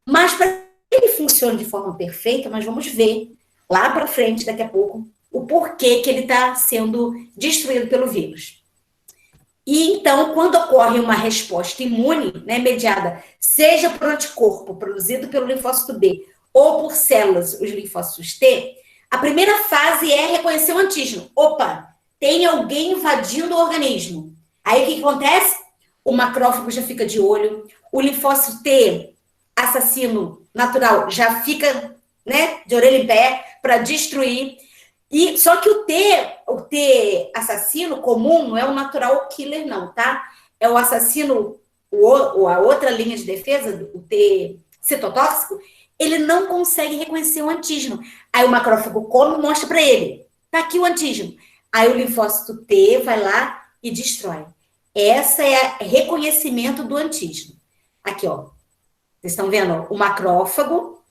Mas para que ele funcione de forma perfeita, nós vamos ver lá para frente, daqui a pouco, o porquê que ele está sendo destruído pelo vírus. E então, quando ocorre uma resposta imune, né, mediada, seja por anticorpo produzido pelo linfócito B ou por células, os linfócitos T, a primeira fase é reconhecer o antígeno. Opa, tem alguém invadindo o organismo. Aí o que acontece? O macrófago já fica de olho, o linfócito T, assassino natural, já fica, né, de orelha em pé para destruir. E só que o T assassino comum não é o natural killer, não, tá? É o assassino, a outra linha de defesa, o T citotóxico, ele não consegue reconhecer o antígeno. Aí o macrófago come e mostra para ele. Tá aqui o antígeno. Aí o linfócito T vai lá e destrói. Essa é o reconhecimento do antígeno. Aqui, ó. Vocês estão vendo? Ó, o macrófago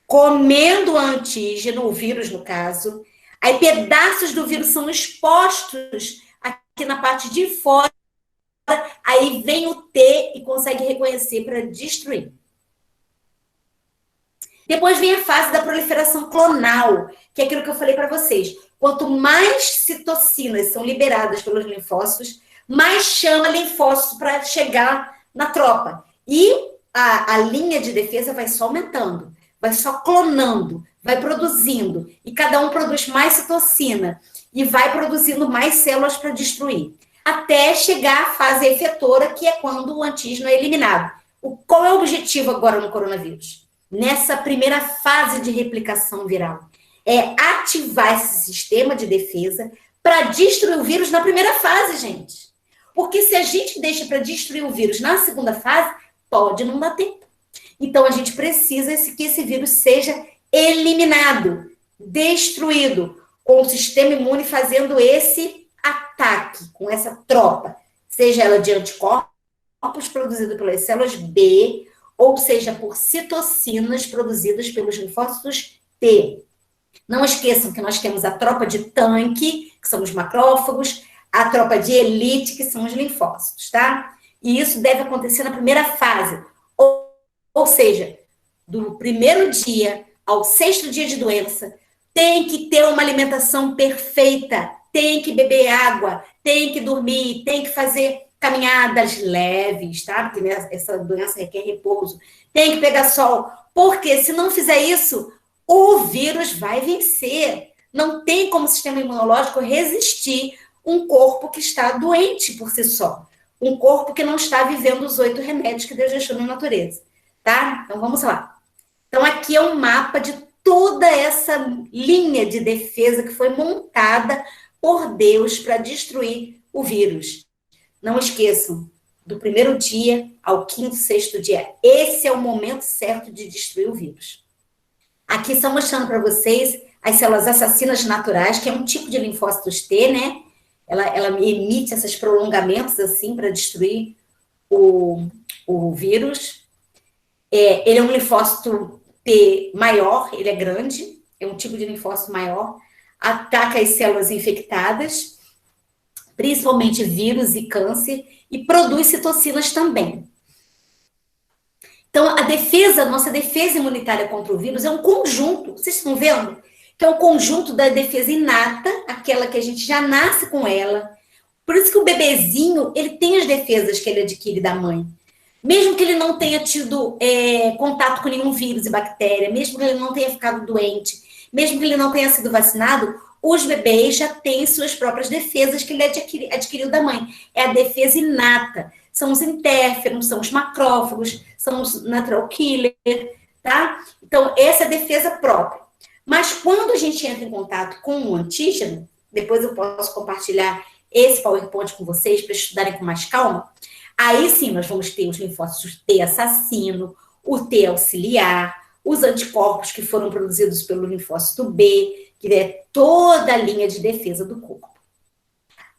comendo o antígeno, o vírus no caso. Aí pedaços do vírus são expostos aqui na parte de fora. Aí vem o T e consegue reconhecer para destruir. Depois vem a fase da proliferação clonal, que é aquilo que eu falei para vocês. Quanto mais citocinas são liberadas pelos linfócitos, mais chama linfócito para chegar na tropa. E a linha de defesa vai só aumentando, vai só clonando, vai produzindo. E cada um produz mais citocina e vai produzindo mais células para destruir. Até chegar à fase efetora, que é quando o antígeno é eliminado. Qual é o objetivo agora no coronavírus? Nessa primeira fase de replicação viral. É ativar esse sistema de defesa para destruir o vírus na primeira fase, gente. Porque se a gente deixa para destruir o vírus na segunda fase, pode não dar tempo. Então, a gente precisa que esse vírus seja eliminado, destruído, com o sistema imune fazendo esse ataque, com essa tropa. Seja ela de anticorpos produzidos pelas células B, ou seja, por citocinas produzidas pelos linfócitos T. Não esqueçam que nós temos a tropa de tanque, que são os macrófagos, a tropa de elite, que são os linfócitos, tá? E isso deve acontecer na primeira fase. Ou seja, do primeiro dia ao 6º dia de doença, tem que ter uma alimentação perfeita, tem que beber água, tem que dormir, tem que fazer caminhadas leves, tá? Porque essa doença requer repouso. Tem que pegar sol, porque se não fizer isso, o vírus vai vencer. Não tem como o sistema imunológico resistir um corpo que está doente por si só. Um corpo que não está vivendo os 8 remédios que Deus deixou na natureza, tá? Então, vamos lá. Então, aqui é um mapa de toda essa linha de defesa que foi montada por Deus para destruir o vírus. Não esqueçam, do primeiro dia ao 5º, 6º dia. Esse é o momento certo de destruir o vírus. Aqui estão mostrando para vocês as células assassinas naturais, que é um tipo de linfócitos T, né? Ela emite esses prolongamentos assim para destruir o vírus. Ele é um linfócito T maior, ele é grande, é um tipo de linfócito maior, ataca as células infectadas, principalmente vírus e câncer, e produz citocinas também. Então, nossa defesa imunitária contra o vírus é um conjunto, vocês estão vendo? Que é um conjunto da defesa inata, aquela que a gente já nasce com ela. Por isso que o bebezinho, ele tem as defesas que ele adquire da mãe. Mesmo que ele não tenha tido contato com nenhum vírus e bactéria, mesmo que ele não tenha ficado doente, mesmo que ele não tenha sido vacinado, os bebês já têm suas próprias defesas que ele adquiriu da mãe. É a defesa inata. São os interferons, são os macrófagos, são os natural killer, tá? Então, essa é a defesa própria. Mas quando a gente entra em contato com o antígeno, depois eu posso compartilhar esse PowerPoint com vocês para estudarem com mais calma, aí sim nós vamos ter os linfócitos T assassino, o T auxiliar, os anticorpos que foram produzidos pelo linfócito B, que é toda a linha de defesa do corpo.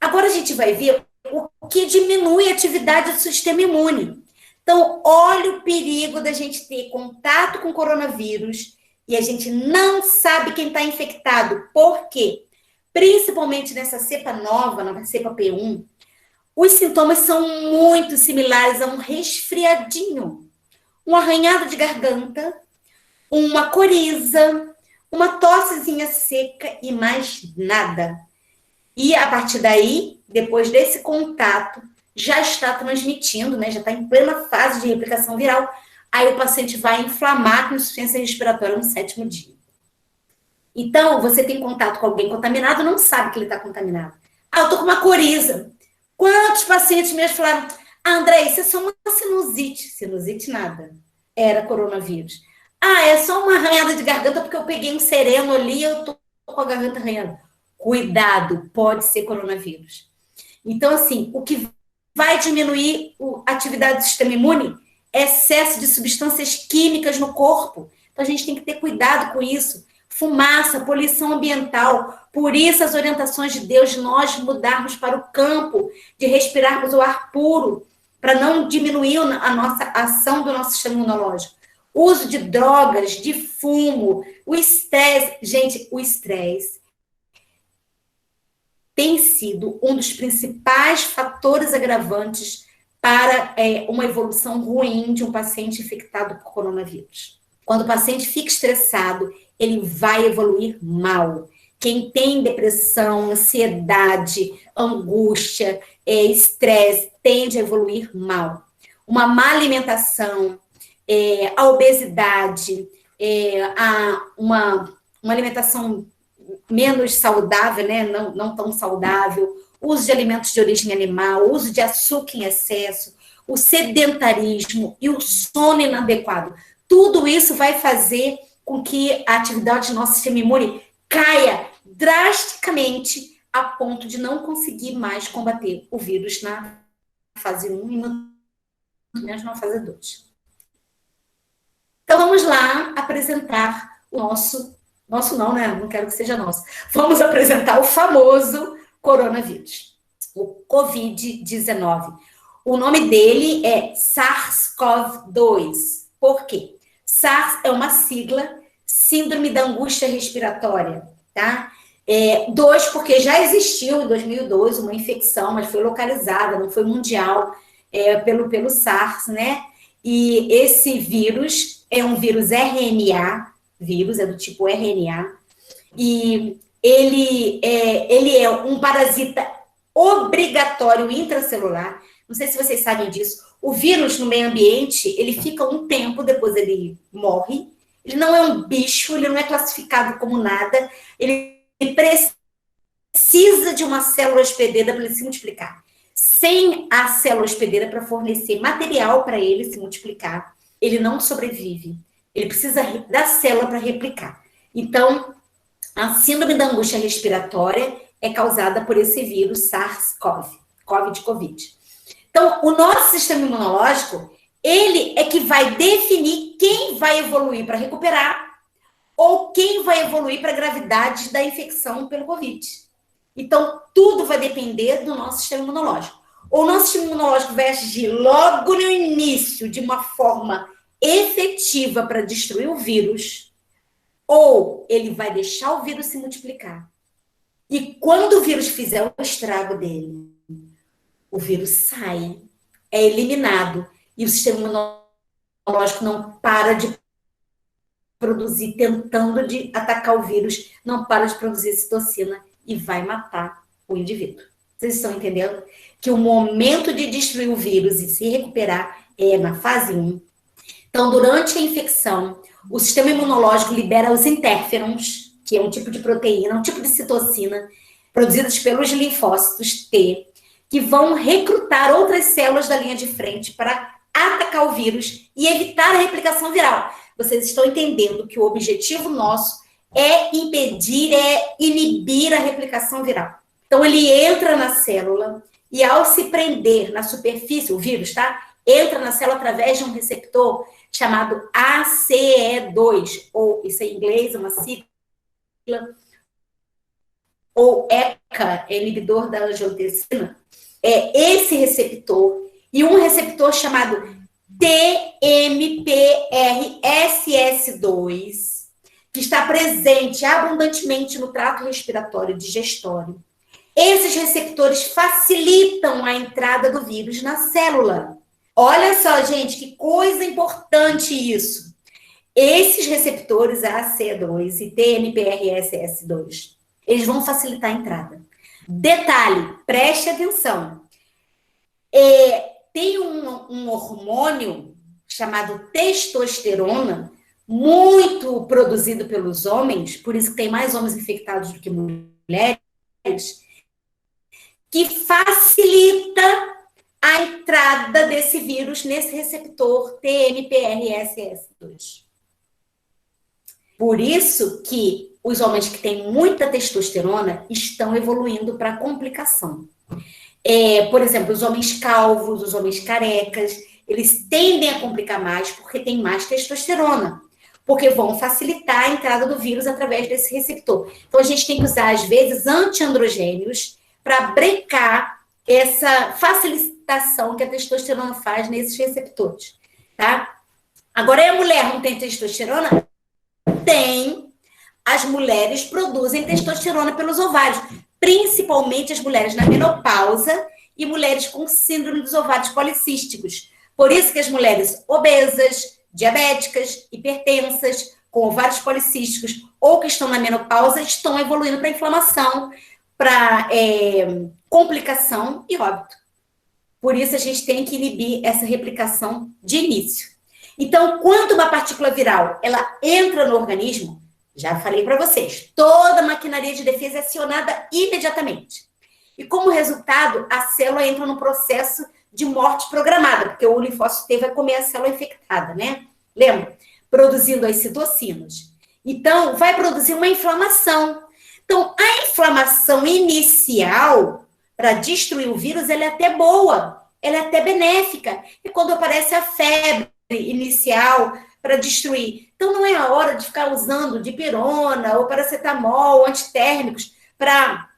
Agora a gente vai ver o que diminui a atividade do sistema imune. Então, olha o perigo da gente ter contato com coronavírus e a gente não sabe quem está infectado. Por quê? Principalmente nessa cepa nova, na cepa P1, os sintomas são muito similares a um resfriadinho. Um arranhado de garganta, uma coriza, uma tossezinha seca e mais nada. E a partir daí, depois desse contato, já está transmitindo, né? Já está em plena fase de replicação viral. Aí o paciente vai inflamar com insuficiência respiratória no 7º dia. Então, você tem contato com alguém contaminado, não sabe que ele está contaminado. Eu tô com uma coriza. Quantos pacientes meus falaram, André, isso é só uma sinusite. Sinusite nada. Era coronavírus. É só uma arranhada de garganta porque eu peguei um sereno ali e eu tô com a garganta arranhada. Cuidado, pode ser coronavírus. Então, assim, o que vai diminuir a atividade do sistema imune é excesso de substâncias químicas no corpo. Então, a gente tem que ter cuidado com isso. Fumaça, poluição ambiental. Por isso, as orientações de Deus, de nós mudarmos para o campo, de respirarmos o ar puro, para não diminuir a nossa ação do nosso sistema imunológico. Uso de drogas, de fumo, o estresse. Gente, o estresse tem sido um dos principais fatores agravantes para uma evolução ruim de um paciente infectado por coronavírus. Quando o paciente fica estressado, ele vai evoluir mal. Quem tem depressão, ansiedade, angústia, estresse, tende a evoluir mal. Uma má alimentação, a obesidade, uma alimentação menos saudável, né? Não tão saudável, uso de alimentos de origem animal, uso de açúcar em excesso, o sedentarismo e o sono inadequado. Tudo isso vai fazer com que a atividade do nosso sistema imune caia drasticamente a ponto de não conseguir mais combater o vírus na fase 1 e menos na fase 2. Então, vamos lá apresentar o nosso não, né? Não quero que seja nosso. Vamos apresentar o famoso coronavírus, o Covid-19. O nome dele é SARS-CoV-2. Por quê? SARS é uma sigla, Síndrome da Angústia Respiratória, tá? 2, porque já existiu em 2002 uma infecção, mas foi localizada, não foi mundial, pelo SARS, né? E esse vírus é um vírus RNA, é do tipo RNA, e ele é um parasita obrigatório intracelular. Não sei se vocês sabem disso. O vírus no meio ambiente, ele fica um tempo, depois ele morre. Ele não é um bicho, ele não é classificado como nada. Ele precisa de uma célula hospedeira para ele se multiplicar. Sem a célula hospedeira para fornecer material para ele se multiplicar, ele não sobrevive. Ele precisa da célula para replicar. Então, a síndrome da angústia respiratória é causada por esse vírus SARS-CoV, Covid. Então, o nosso sistema imunológico, ele é que vai definir quem vai evoluir para recuperar ou quem vai evoluir para a gravidade da infecção pelo Covid. Então, tudo vai depender do nosso sistema imunológico. Ou o nosso sistema imunológico vai agir logo no início de uma forma efetiva para destruir o vírus, ou ele vai deixar o vírus se multiplicar. E quando o vírus fizer o estrago dele, o vírus sai, é eliminado, e o sistema imunológico não para de produzir, tentando de atacar o vírus, não para de produzir citocina e vai matar o indivíduo. Vocês estão entendendo? Que o momento de destruir o vírus e se recuperar é na fase 1. Então, durante a infecção, o sistema imunológico libera os interferons, que é um tipo de proteína, um tipo de citocina, produzidas pelos linfócitos T, que vão recrutar outras células da linha de frente para atacar o vírus e evitar a replicação viral. Vocês estão entendendo que o objetivo nosso é impedir, é inibir a replicação viral. Então, ele entra na célula e, ao se prender na superfície, o vírus, tá? Entra na célula através de um receptor chamado ACE2, ou isso em inglês, uma sigla, ou ECA, inibidor da angiotensina, é esse receptor, e um receptor chamado TMPRSS2, que está presente abundantemente no trato respiratório e digestório. Esses receptores facilitam a entrada do vírus na célula. Olha só, gente, que coisa importante isso. Esses receptores ACE2 e TMPRSS2, eles vão facilitar a entrada. Detalhe, preste atenção. Tem um hormônio chamado testosterona, muito produzido pelos homens, por isso que tem mais homens infectados do que mulheres, que facilita a entrada desse vírus nesse receptor TMPRSS2. Por isso que os homens que têm muita testosterona estão evoluindo para complicação. Por exemplo, os homens calvos, os homens carecas, eles tendem a complicar mais porque tem mais testosterona, porque vão facilitar a entrada do vírus através desse receptor. Então, a gente tem que usar, às vezes, antiandrogênios para brecar essa facilitação que a testosterona faz nesses receptores, tá? Agora, e a mulher não tem testosterona? Tem. As mulheres produzem testosterona pelos ovários, principalmente as mulheres na menopausa e mulheres com síndrome dos ovários policísticos. Por isso que as mulheres obesas, diabéticas, hipertensas, com ovários policísticos ou que estão na menopausa estão evoluindo para inflamação, para complicação e óbito. Por isso a gente tem que inibir essa replicação de início. Então, quando uma partícula viral ela entra no organismo, já falei para vocês, toda a maquinaria de defesa é acionada imediatamente. E como resultado, a célula entra no processo de morte programada, porque o linfócito T vai comer a célula infectada, né? Lembra? Produzindo as citocinas. Então, vai produzir uma inflamação. Então, a inflamação inicial, para destruir o vírus, ela é até boa, ela é até benéfica. E quando aparece a febre inicial para destruir. Então, não é a hora de ficar usando dipirona ou paracetamol, antitérmicos, para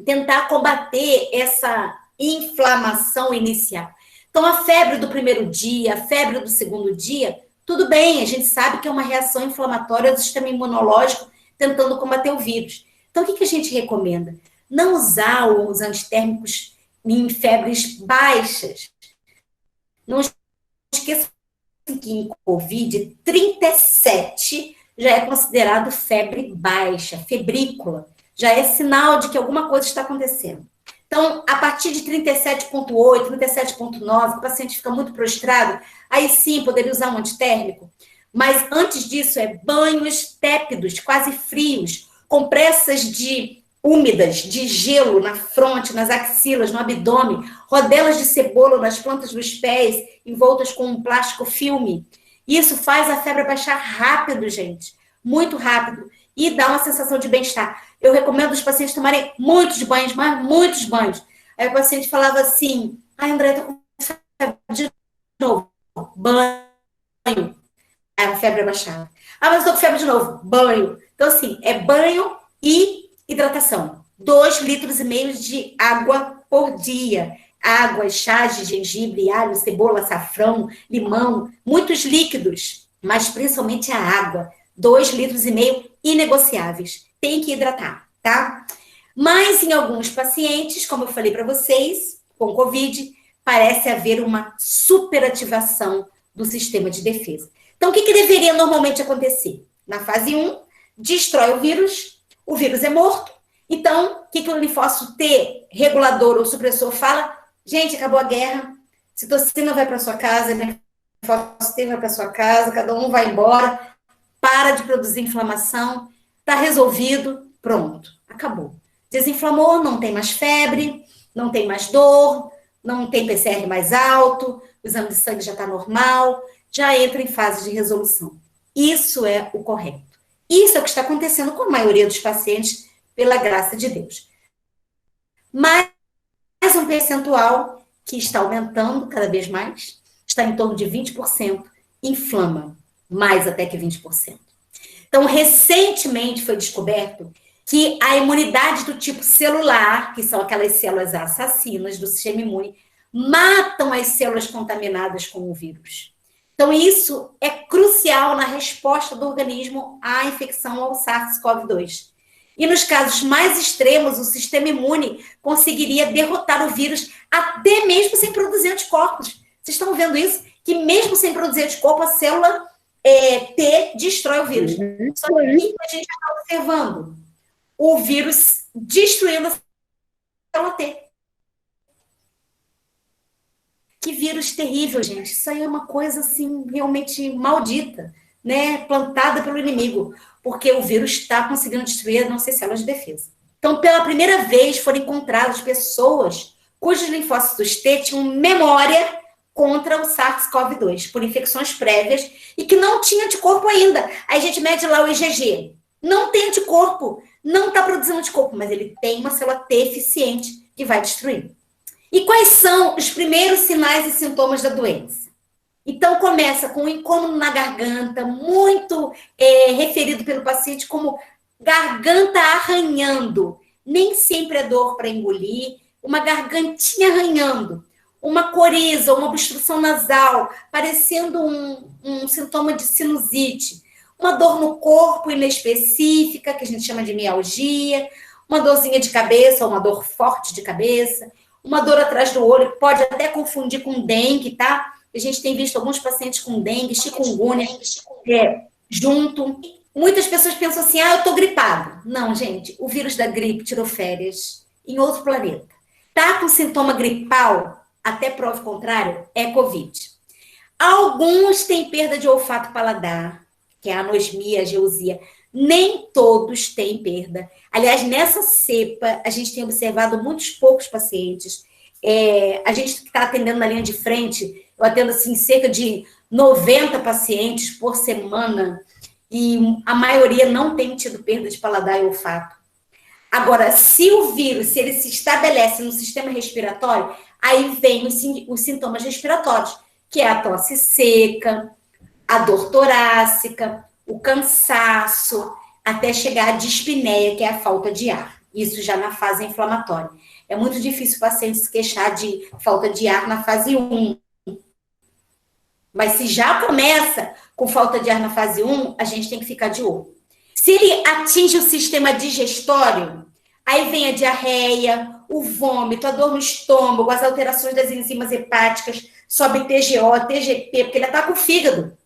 tentar combater essa inflamação inicial. Então, a febre do primeiro dia, a febre do segundo dia, tudo bem, a gente sabe que é uma reação inflamatória do sistema imunológico tentando combater o vírus. Então, o que a gente recomenda? Não usar os antitérmicos em febres baixas. Não esqueça que em Covid, 37 já é considerado febre baixa, febrícula. Já é sinal de que alguma coisa está acontecendo. Então, a partir de 37,8, 37,9, o paciente fica muito prostrado, aí sim poderia usar um antitérmico. Mas antes disso, banhos tépidos, quase frios, compressas úmidas de gelo na fronte, nas axilas, no abdômen, rodelas de cebola nas plantas dos pés, envoltas com um plástico filme. Isso faz a febre baixar rápido, gente, muito rápido, e dá uma sensação de bem-estar. Eu recomendo os pacientes tomarem muitos banhos, mas muitos banhos. Aí o paciente falava assim, André, tô com febre de novo. Banho. Aí a febre baixava. Mas eu tô com febre de novo. Banho. Então, assim, é banho e hidratação. 2,5 litros de água por dia. Água, chás de gengibre, alho, cebola, açafrão, limão, muitos líquidos, mas principalmente a água. 2,5 litros inegociáveis. Tem que hidratar, tá? Mas em alguns pacientes, como eu falei para vocês, com Covid, parece haver uma superativação do sistema de defesa. Então, o que deveria normalmente acontecer? Na fase 1, destrói o vírus é morto. Então, o que o linfócito T, regulador ou supressor, fala? Gente, acabou a guerra, citocina vai para sua casa, linfócito T vai para sua casa, cada um vai embora, para de produzir inflamação, está resolvido, pronto, acabou. Desinflamou, não tem mais febre, não tem mais dor, não tem PCR mais alto, o exame de sangue já está normal, já entra em fase de resolução. Isso é o correto. Isso é o que está acontecendo com a maioria dos pacientes, pela graça de Deus. Mas um percentual que está aumentando cada vez mais, está em torno de 20%, inflama mais até que 20%. Então, recentemente foi descoberto que a imunidade do tipo celular, que são aquelas células assassinas do sistema imune, matam as células contaminadas com o vírus. Então, isso é crucial na resposta do organismo à infecção ao SARS-CoV-2. E nos casos mais extremos, o sistema imune conseguiria derrotar o vírus até mesmo sem produzir anticorpos. Vocês estão vendo isso? Que mesmo sem produzir anticorpo, a célula T destrói o vírus. Só que a gente está observando o vírus destruindo a célula T. Que vírus terrível, gente. Isso aí é uma coisa, assim, realmente maldita, né? Plantada pelo inimigo. Porque o vírus está conseguindo destruir as nossas células de defesa. Então, pela primeira vez, foram encontradas pessoas cujos linfócitos T tinham memória contra o SARS-CoV-2, por infecções prévias, e que não tinha anticorpo ainda. Aí a gente mede lá o IgG. Não tem anticorpo, não está produzindo anticorpo, mas ele tem uma célula T eficiente que vai destruir. E quais são os primeiros sinais e sintomas da doença? Então, começa com um incômodo na garganta, muito referido pelo paciente como garganta arranhando. Nem sempre é dor para engolir, uma gargantinha arranhando, uma coriza, uma obstrução nasal, parecendo um sintoma de sinusite, uma dor no corpo inespecífica, que a gente chama de mialgia, uma dorzinha de cabeça, uma dor forte de cabeça, uma dor atrás do olho, que pode até confundir com dengue, tá? A gente tem visto alguns pacientes com dengue, chikungunya, junto. Muitas pessoas pensam assim, eu tô gripado. Não, gente, o vírus da gripe tirou férias em outro planeta. Tá com sintoma gripal, até prova contrário, é Covid. Alguns têm perda de olfato paladar, que é a anosmia, a geusia. Nem todos têm perda. Aliás, nessa cepa, a gente tem observado muitos poucos pacientes. A gente está atendendo na linha de frente, eu atendo assim, cerca de 90 pacientes por semana, e a maioria não tem tido perda de paladar e olfato. Agora, se o vírus, se ele se estabelece no sistema respiratório, aí vem os sintomas respiratórios, que é a tosse seca, a dor torácica, o cansaço, até chegar à dispneia, que é a falta de ar. Isso já na fase inflamatória. É muito difícil o paciente se queixar de falta de ar na fase 1. Mas se já começa com falta de ar na fase 1, a gente tem que ficar de olho. Se ele atinge o sistema digestório, aí vem a diarreia, o vômito, a dor no estômago, as alterações das enzimas hepáticas, sobe TGO, TGP, porque ele ataca o fígado.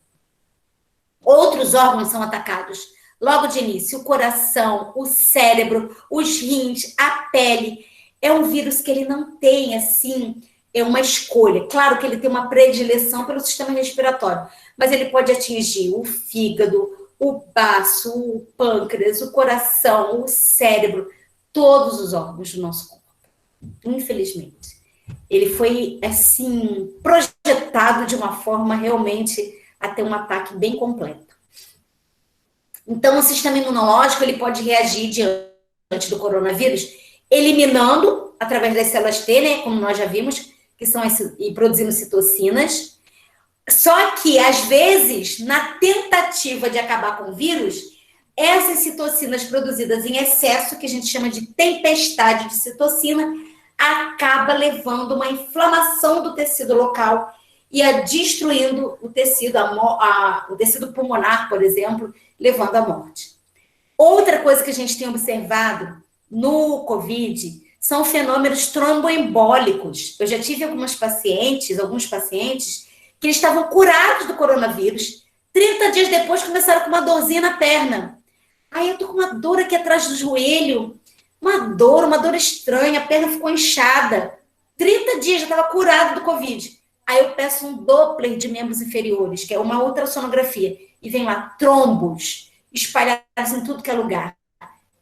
Outros órgãos são atacados logo de início, o coração, o cérebro, os rins, a pele. É um vírus que ele não tem, assim, uma escolha. Claro que ele tem uma predileção pelo sistema respiratório, mas ele pode atingir o fígado, o baço, o pâncreas, o coração, o cérebro, todos os órgãos do nosso corpo. Infelizmente. Ele foi, assim, projetado de uma forma realmente a ter um ataque bem completo. Então, o sistema imunológico ele pode reagir diante do coronavírus, eliminando, através das células T, né, como nós já vimos, que são e produzindo citocinas. Só que, às vezes, na tentativa de acabar com o vírus, essas citocinas produzidas em excesso, que a gente chama de tempestade de citocina, acaba levando uma inflamação do tecido local e destruindo o tecido, o tecido pulmonar, por exemplo, levando à morte. Outra coisa que a gente tem observado no COVID são fenômenos tromboembólicos. Eu já tive alguns pacientes, que eles estavam curados do coronavírus, 30 dias depois começaram com uma dorzinha na perna. Aí eu tô com uma dor aqui atrás do joelho, uma dor estranha, a perna ficou inchada. 30 dias já estava curado do Covid. Aí eu peço um Doppler de membros inferiores, que é uma ultrassonografia, e vem lá trombos espalhados em tudo que é lugar.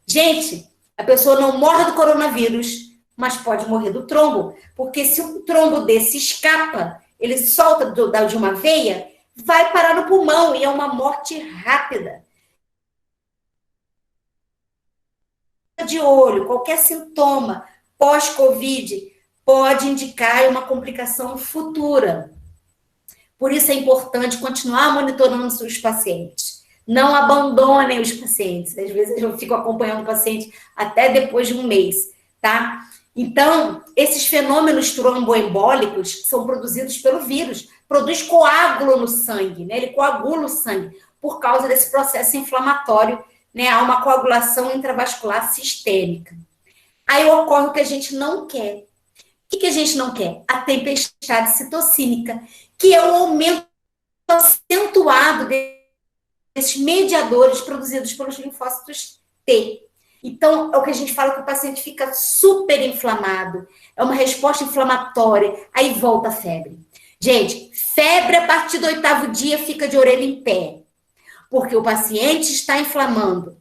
Gente, a pessoa não morre do coronavírus, mas pode morrer do trombo, porque se um trombo desse escapa, ele solta de uma veia, vai parar no pulmão e é uma morte rápida. De olho, qualquer sintoma pós-Covid pode indicar uma complicação futura. Por isso é importante continuar monitorando os pacientes. Não abandonem os pacientes. Às vezes eu fico acompanhando o paciente até depois de um mês, tá? Então, esses fenômenos tromboembólicos são produzidos pelo vírus. Produz coágulo no sangue, né? Ele coagula o sangue por causa desse processo inflamatório, né? Há uma coagulação intravascular sistêmica. Aí ocorre o que a gente não quer. O que a gente não quer? A tempestade citocínica, que é o aumento acentuado desses mediadores produzidos pelos linfócitos T. Então, é o que a gente fala que o paciente fica super inflamado, é uma resposta inflamatória, aí volta a febre. Gente, febre a partir do 8º dia fica de orelha em pé, porque o paciente está inflamando.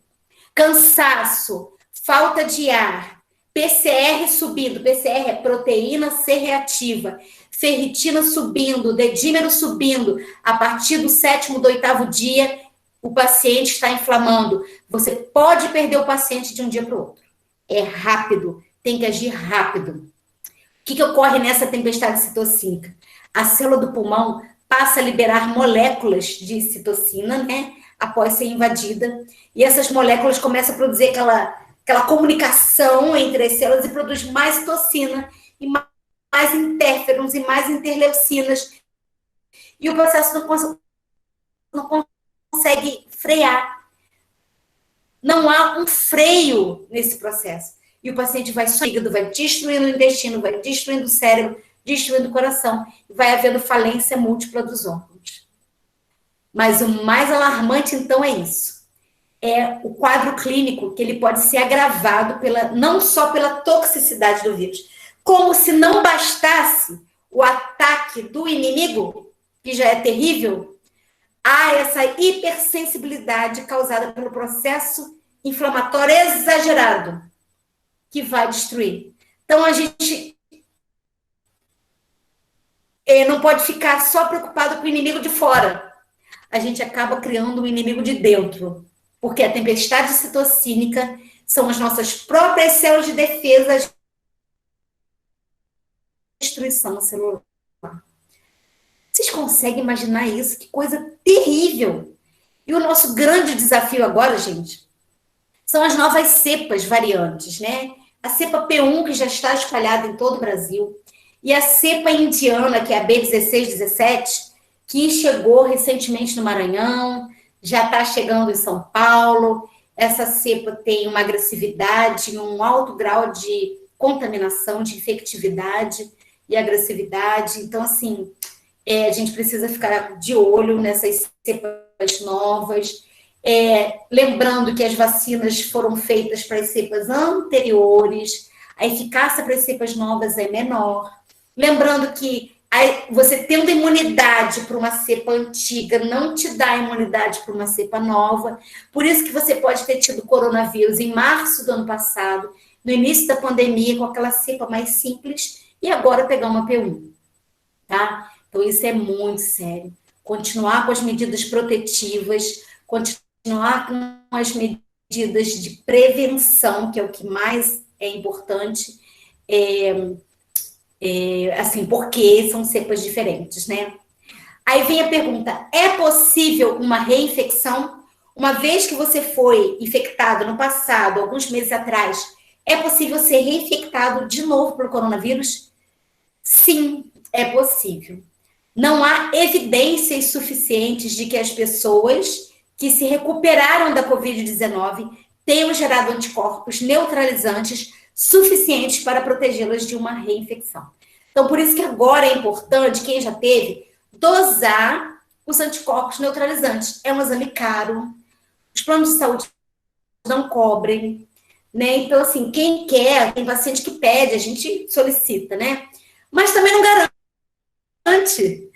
Cansaço, falta de ar, PCR subindo, PCR é proteína C reativa, ferritina subindo, dedímero subindo, a partir do 7º, do 8º dia, o paciente está inflamando. Você pode perder o paciente de um dia para o outro. É rápido, tem que agir rápido. O que ocorre nessa tempestade citocínica? A célula do pulmão passa a liberar moléculas de citocina, né? Após ser invadida. E essas moléculas começam a produzir aquela comunicação entre as células e produz mais citocina e mais interferons e mais interleucinas. E o processo não consegue frear. Não há um freio nesse processo. E o paciente vai fígado, vai destruindo o intestino, vai destruindo o cérebro, destruindo o coração, e vai havendo falência múltipla dos órgãos. Mas o mais alarmante, então, é isso. É o quadro clínico, que ele pode ser agravado não só pela toxicidade do vírus, como se não bastasse o ataque do inimigo, que já é terrível, há essa hipersensibilidade causada pelo processo inflamatório exagerado, que vai destruir. Então, a gente não pode ficar só preocupado com o inimigo de fora. A gente acaba criando um inimigo de dentro, porque a tempestade citocínica são as nossas próprias células de defesa, destruição celular. Vocês conseguem imaginar isso? Que coisa terrível! E o nosso grande desafio agora, gente, são as novas cepas variantes, né? A cepa P1, que já está espalhada em todo o Brasil, e a cepa indiana, que é a B1617, que chegou recentemente no Maranhão, já está chegando em São Paulo. Essa cepa tem uma agressividade, um alto grau de contaminação, de infectividade e agressividade. Então, assim, a gente precisa ficar de olho nessas cepas novas. Lembrando que as vacinas foram feitas para as cepas anteriores, a eficácia para as cepas novas é menor. Lembrando que você tendo imunidade para uma cepa antiga não te dá imunidade para uma cepa nova. Por isso que você pode ter tido coronavírus em março do ano passado, no início da pandemia, com aquela cepa mais simples, e agora pegar uma P1, tá? Então, isso é muito sério. Continuar com as medidas protetivas, continuar com as medidas de prevenção, que é o que mais é importante, assim, porque são cepas diferentes, né? Aí vem a pergunta, é possível uma reinfecção? Uma vez que você foi infectado no passado, alguns meses atrás, é possível ser reinfectado de novo pelo coronavírus? Sim, é possível. Não há evidências suficientes de que as pessoas que se recuperaram da Covid-19 tenham gerado anticorpos neutralizantes suficientes para protegê-las de uma reinfecção. Então, por isso que agora é importante, quem já teve, dosar os anticorpos neutralizantes. É um exame caro, os planos de saúde não cobrem, né? Então, assim, quem quer, tem paciente que pede, a gente solicita, né? Mas também não garante.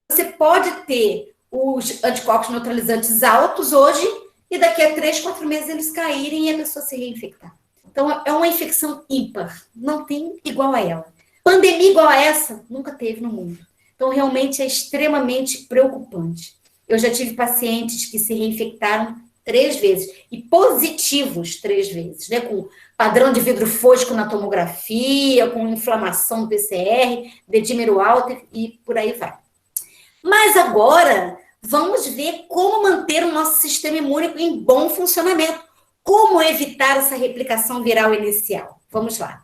Você pode ter os anticorpos neutralizantes altos hoje e daqui a 3, 4 meses eles caírem e a pessoa se reinfectar. Então, é uma infecção ímpar, não tem igual a ela. Pandemia igual a essa, nunca teve no mundo. Então, realmente é extremamente preocupante. Eu já tive pacientes que se reinfectaram 3 vezes, e positivos 3 vezes, né? Com padrão de vidro fosco na tomografia, com inflamação do PCR, dedímero alto e por aí vai. Mas agora, vamos ver como manter o nosso sistema imune em bom funcionamento. Como evitar essa replicação viral inicial? Vamos lá.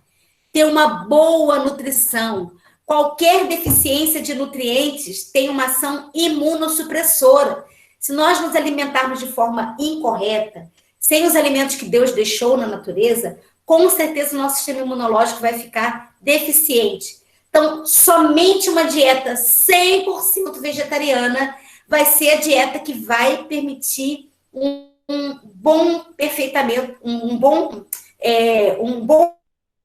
Ter uma boa nutrição. Qualquer deficiência de nutrientes tem uma ação imunossupressora. Se nós nos alimentarmos de forma incorreta, sem os alimentos que Deus deixou na natureza, com certeza o nosso sistema imunológico vai ficar deficiente. Então, somente uma dieta 100% vegetariana vai ser a dieta que vai permitir um bom perfeitamento, um bom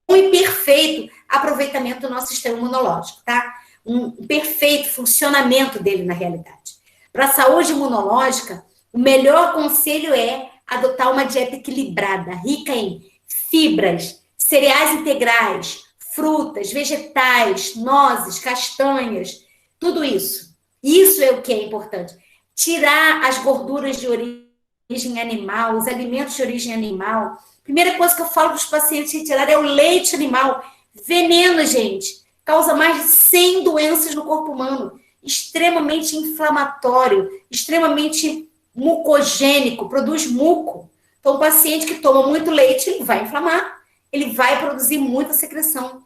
e perfeito aproveitamento do nosso sistema imunológico, tá? Um perfeito funcionamento dele na realidade. Para a saúde imunológica, o melhor conselho é adotar uma dieta equilibrada, rica em fibras, cereais integrais, frutas, vegetais, nozes, castanhas, tudo isso. Isso é o que é importante. Tirar as gorduras de origem animal, os alimentos de origem animal. Primeira coisa que eu falo para os pacientes retirar é o leite animal. Veneno, gente. Causa mais de 100 doenças no corpo humano. Extremamente inflamatório, extremamente mucogênico, produz muco. Então, o paciente que toma muito leite, ele vai inflamar, ele vai produzir muita secreção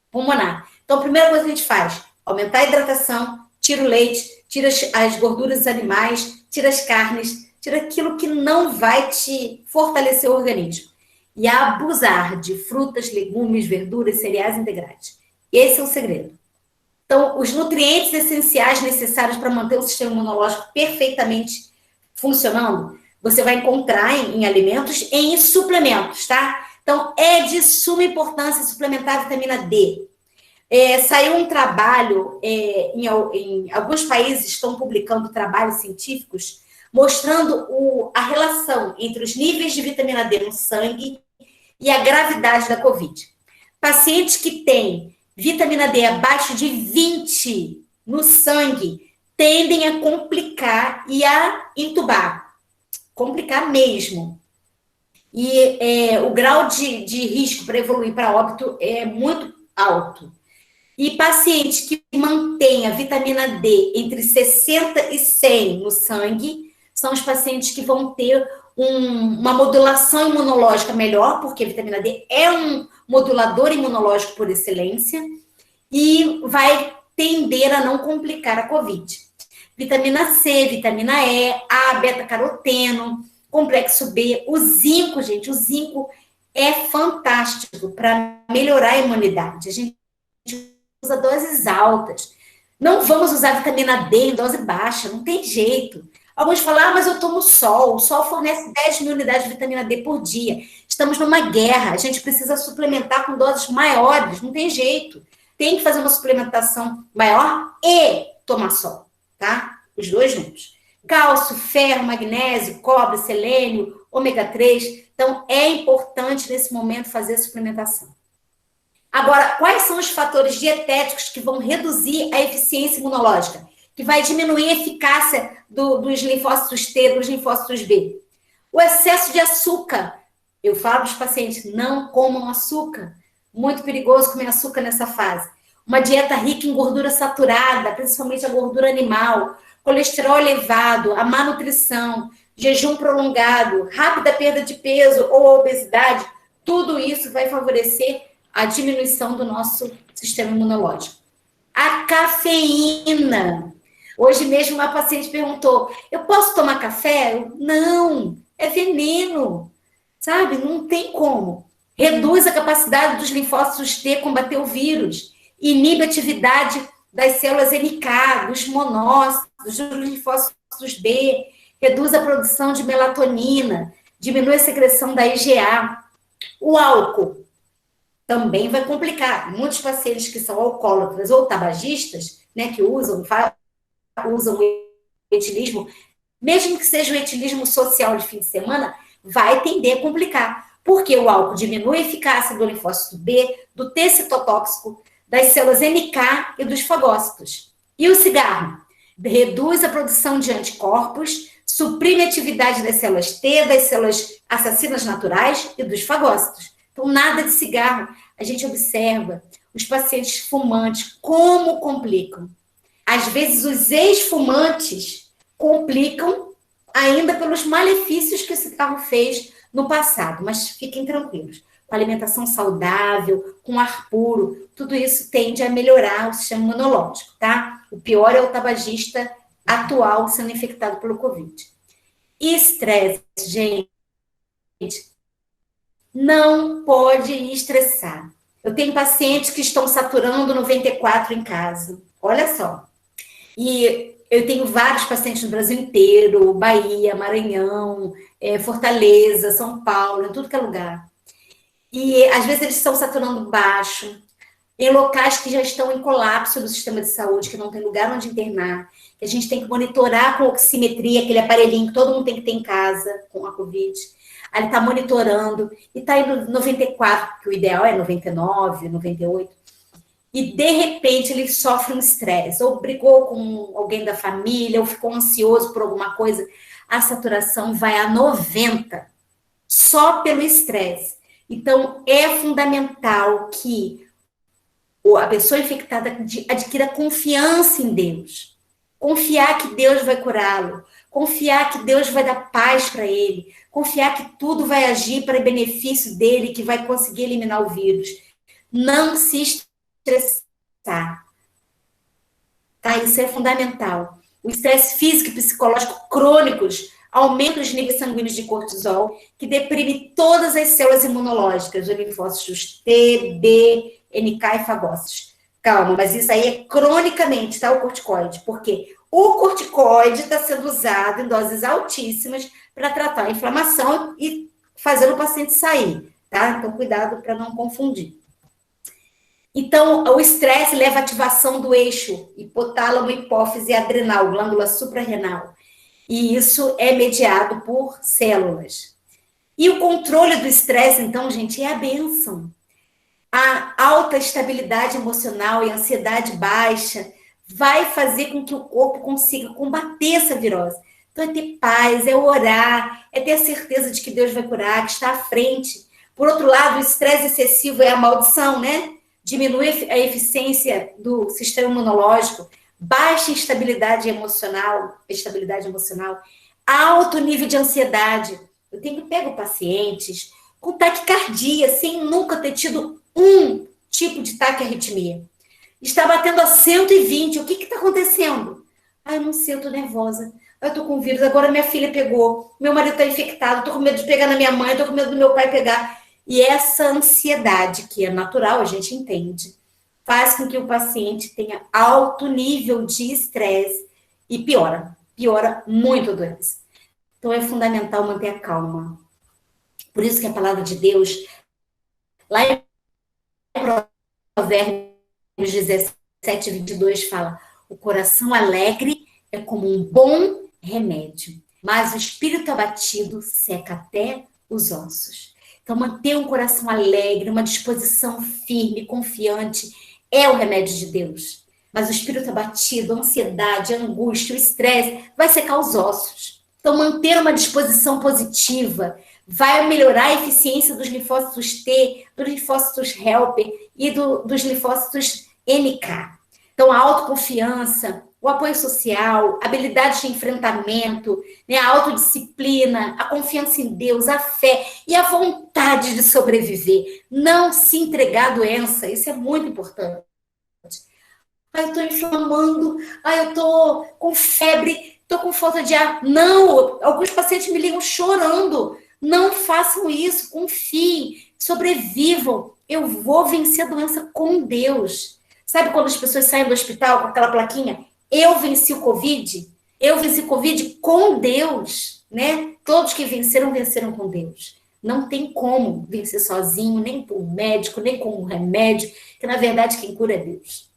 pulmonar. Então, a primeira coisa que a gente faz, aumentar a hidratação, tira o leite, tira as gorduras animais, tira as carnes, tira aquilo que não vai te fortalecer o organismo. E abusar de frutas, legumes, verduras, cereais integrais. Esse é o segredo. Então, os nutrientes essenciais necessários para manter o sistema imunológico perfeitamente funcionando, você vai encontrar em alimentos e em suplementos, tá? Então, é de suma importância suplementar a vitamina D. Saiu um trabalho, em alguns países estão publicando trabalhos científicos mostrando a relação entre os níveis de vitamina D no sangue e a gravidade da Covid. Pacientes que têm vitamina D abaixo de 20 no sangue tendem a complicar e a intubar. Complicar mesmo. E o grau de risco para evoluir para óbito é muito alto. E pacientes que mantêm a vitamina D entre 60 e 100 no sangue são os pacientes que vão ter uma modulação imunológica melhor, porque a vitamina D é um modulador imunológico por excelência e vai tender a não complicar a COVID. Vitamina C, vitamina E, A, beta-caroteno, complexo B, o zinco, gente, o zinco é fantástico para melhorar a imunidade. A gente usa doses altas. Não vamos usar vitamina D em dose baixa, não tem jeito. Alguns falam, mas eu tomo sol. O sol fornece 10 mil unidades de vitamina D por dia. Estamos numa guerra, a gente precisa suplementar com doses maiores, não tem jeito. Tem que fazer uma suplementação maior e tomar sol, tá? Os dois juntos. Cálcio, ferro, magnésio, cobre, selênio, ômega 3. Então, é importante nesse momento fazer a suplementação. Agora, quais são os fatores dietéticos que vão reduzir a eficiência imunológica? Que vai diminuir a eficácia dos linfócitos T, dos linfócitos B? O excesso de açúcar. Eu falo para os pacientes, não comam açúcar. Muito perigoso comer açúcar nessa fase. Uma dieta rica em gordura saturada, principalmente a gordura animal, colesterol elevado, a má nutrição, jejum prolongado, rápida perda de peso ou obesidade, tudo isso vai favorecer a diminuição do nosso sistema imunológico. A cafeína. Hoje mesmo uma paciente perguntou, eu posso tomar café? Não, é veneno. sabe? Não tem como. Reduz a capacidade dos linfócitos T combater o vírus, inibe a atividade das células NK, dos monócitos, dos linfócitos B, reduz a produção de melatonina, diminui a secreção da IgA. O álcool também vai complicar. Muitos pacientes que são alcoólatras ou tabagistas, né, que usam o etilismo, mesmo que seja o etilismo social de fim de semana, vai tender a complicar. Porque o álcool diminui a eficácia do linfócito B, do T citotóxico, das células NK e dos fagócitos. E o cigarro? Reduz a produção de anticorpos, suprime a atividade das células T, das células assassinas naturais e dos fagócitos. Então, nada de cigarro. A gente observa os pacientes fumantes, como complicam. Às vezes, os ex-fumantes complicam ainda pelos malefícios que o cigarro fez no passado, mas fiquem tranquilos. Com alimentação saudável, com ar puro, tudo isso tende a melhorar o sistema imunológico, tá? O pior é o tabagista atual sendo infectado pelo Covid. Estresse, gente, não pode estressar. Eu tenho pacientes que estão saturando 94 em casa, olha só. E eu tenho vários pacientes no Brasil inteiro, Bahia, Maranhão, Fortaleza, São Paulo, em tudo que é lugar. E às vezes eles estão saturando baixo, em locais que já estão em colapso do sistema de saúde, que não tem lugar onde internar, que a gente tem que monitorar com oximetria, aquele aparelhinho que todo mundo tem que ter em casa com a Covid. Aí ele está monitorando e está indo 94, que o ideal é 99, 98. E, de repente, ele sofre um estresse, ou brigou com alguém da família, ou ficou ansioso por alguma coisa, a saturação vai a 90, só pelo estresse. Então, é fundamental que a pessoa infectada adquira confiança em Deus, confiar que Deus vai curá-lo, confiar que Deus vai dar paz para ele, confiar que tudo vai agir para benefício dele, que vai conseguir eliminar o vírus. Não se estressar. Tá? Isso é fundamental. O estresse físico e psicológico crônicos aumenta os níveis sanguíneos de cortisol, que deprime todas as células imunológicas, os linfócitos T, B, NK e fagócitos. Calma, mas isso aí é cronicamente, tá? O corticoide. Porque o corticoide está sendo usado em doses altíssimas para tratar a inflamação e fazer o paciente sair, tá? Então, cuidado para não confundir. Então, o estresse leva à ativação do eixo hipotálamo, hipófise e adrenal, glândula suprarrenal. E isso é mediado por células. E o controle do estresse, então, gente, é a bênção. A alta estabilidade emocional e a ansiedade baixa vai fazer com que o corpo consiga combater essa virose. Então, é ter paz, é orar, é ter a certeza de que Deus vai curar, que está à frente. Por outro lado, o estresse excessivo é a maldição, né? Diminui a eficiência do sistema imunológico, baixa estabilidade emocional, alto nível de ansiedade. Eu pego pacientes com taquicardia, sem nunca ter tido um tipo de taquiarritmia. Está batendo a 120, o que está acontecendo? Eu não sei, eu estou nervosa. Eu estou com vírus, agora minha filha pegou, meu marido está infectado, estou com medo de pegar na minha mãe, estou com medo do meu pai pegar. E essa ansiedade, que é natural, a gente entende, faz com que o paciente tenha alto nível de estresse e piora muito a doença. Então, é fundamental manter a calma. Por isso que a palavra de Deus, lá em Provérbios 17, 22, fala: o coração alegre é como um bom remédio, mas o espírito abatido seca até os ossos. Então, manter um coração alegre, uma disposição firme, confiante, é o remédio de Deus. Mas o espírito abatido, a ansiedade, a angústia, o estresse, vai secar os ossos. Então, manter uma disposição positiva vai melhorar a eficiência dos linfócitos T, dos linfócitos helper e dos linfócitos NK. Então, a autoconfiança, o apoio social, habilidade de enfrentamento, né, a autodisciplina, a confiança em Deus, a fé e a vontade de sobreviver. Não se entregar à doença, isso é muito importante. Eu estou inflamando, eu estou com febre, estou com falta de ar. Não, alguns pacientes me ligam chorando. Não façam isso, confiem, sobrevivam. Eu vou vencer a doença com Deus. Sabe quando as pessoas saem do hospital com aquela plaquinha? Eu venci o Covid? Eu venci o Covid com Deus, né? Todos que venceram, venceram com Deus. Não tem como vencer sozinho, nem com um médico, nem com um remédio, que na verdade quem cura é Deus.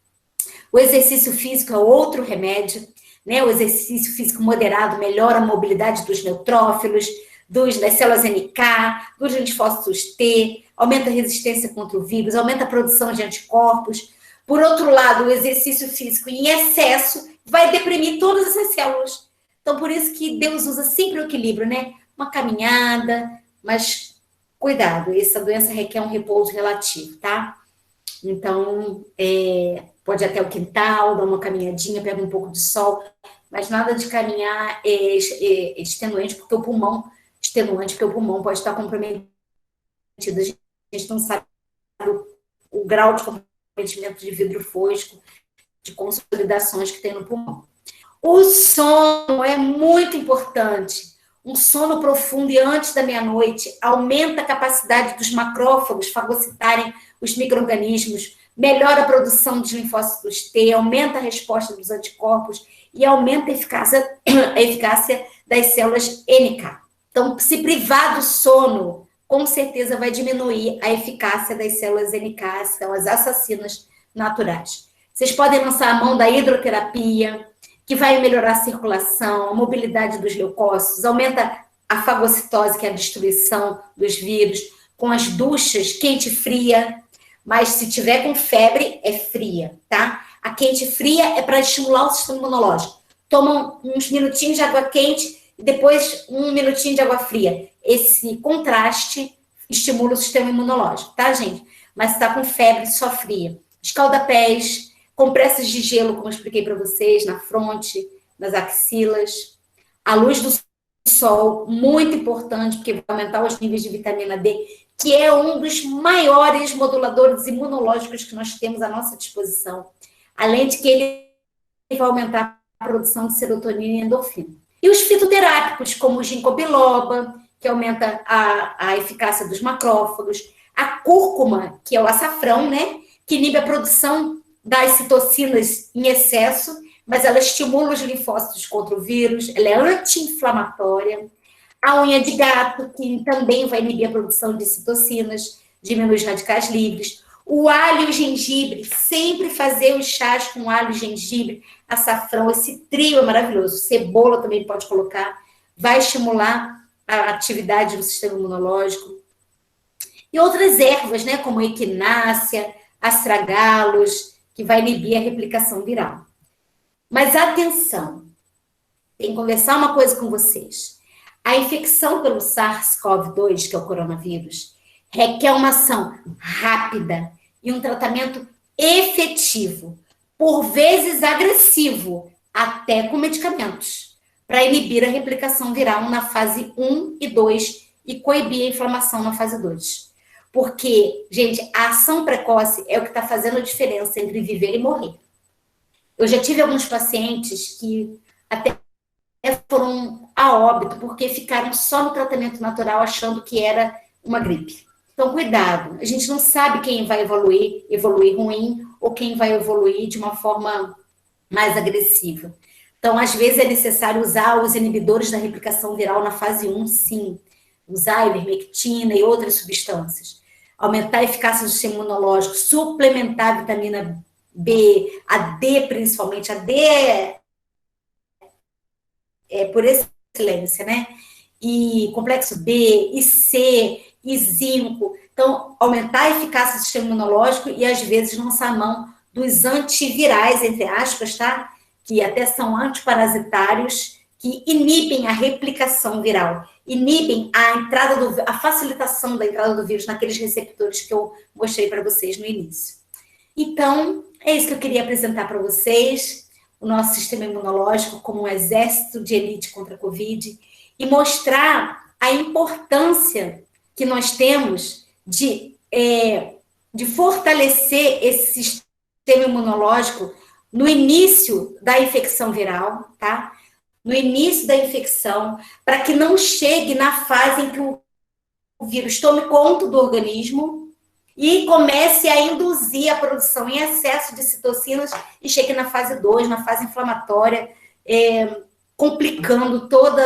O exercício físico é outro remédio, né? O exercício físico moderado melhora a mobilidade dos neutrófilos, das células NK, dos linfócitos T, aumenta a resistência contra o vírus, aumenta a produção de anticorpos. Por outro lado, o exercício físico em excesso vai deprimir todas essas células. Então, por isso que Deus usa sempre o equilíbrio, né? Uma caminhada, mas cuidado, essa doença requer um repouso relativo, tá? Então, pode ir até o quintal, dar uma caminhadinha, pega um pouco de sol, mas nada de caminhar extenuante, porque o pulmão pode estar comprometido. A gente não sabe o grau de comprometimento de vidro fosco, de consolidações que tem no pulmão. O sono é muito importante. Um sono profundo e antes da meia-noite aumenta a capacidade dos macrófagos fagocitarem os micro-organismos, melhora a produção de linfócitos T, aumenta a resposta dos anticorpos e aumenta a eficácia das células NK. Então, se privar do sono, com certeza vai diminuir a eficácia das células NK, células assassinas naturais. Vocês podem lançar a mão da hidroterapia, que vai melhorar a circulação, a mobilidade dos leucócitos, aumenta a fagocitose, que é a destruição dos vírus, com as duchas quente e fria, mas se tiver com febre, é fria, tá? A quente e fria é para estimular o sistema imunológico. Tomam uns minutinhos de água quente e depois um minutinho de água fria. Esse contraste estimula o sistema imunológico, tá, gente? Mas se tá com febre, só fria. Escalda-pés, compressas de gelo, como eu expliquei para vocês, na fronte, nas axilas. A luz do sol, muito importante, porque vai aumentar os níveis de vitamina D, que é um dos maiores moduladores imunológicos que nós temos à nossa disposição. Além de que ele vai aumentar a produção de serotonina e endorfina. E os fitoterápicos, como o ginkgo biloba, que aumenta a eficácia dos macrófagos, a cúrcuma, que é o açafrão, né, que inibe a produção das citocinas em excesso, mas ela estimula os linfócitos contra o vírus, ela é anti-inflamatória. A unha de gato, que também vai inibir a produção de citocinas, diminui os radicais livres. O alho e o gengibre, sempre fazer os chás com alho, gengibre, açafrão, esse trio é maravilhoso. Cebola também pode colocar, vai estimular a atividade do sistema imunológico. E outras ervas, né, como a equinácea, astragalos, que vai inibir a replicação viral. Mas atenção, tem que conversar uma coisa com vocês. A infecção pelo SARS-CoV-2, que é o coronavírus, requer uma ação rápida e um tratamento efetivo, por vezes agressivo, até com medicamentos, para inibir a replicação viral na fase 1 e 2 e coibir a inflamação na fase 2. Porque, gente, a ação precoce é o que está fazendo a diferença entre viver e morrer. Eu já tive alguns pacientes que até foram a óbito porque ficaram só no tratamento natural achando que era uma gripe. Então, cuidado. A gente não sabe quem vai evoluir ruim, ou quem vai evoluir de uma forma mais agressiva. Então, às vezes é necessário usar os inibidores da replicação viral na fase 1, sim. Usar a ivermectina e outras substâncias. Aumentar a eficácia do sistema imunológico, suplementar a vitamina B, a D principalmente. A D é por excelência, né? E complexo B, e C, e zinco. Então, aumentar a eficácia do sistema imunológico e, às vezes, lançar a mão dos antivirais, entre aspas, tá? Que até são antiparasitários, que inibem a replicação viral, inibem a facilitação da entrada do vírus naqueles receptores que eu mostrei para vocês no início. Então, é isso que eu queria apresentar para vocês, o nosso sistema imunológico como um exército de elite contra a Covid, e mostrar a importância que nós temos de fortalecer esse sistema imunológico no início da infecção viral, tá? No início da infecção, para que não chegue na fase em que o vírus tome conta do organismo e comece a induzir a produção em excesso de citocinas e chegue na fase 2, na fase inflamatória, complicando toda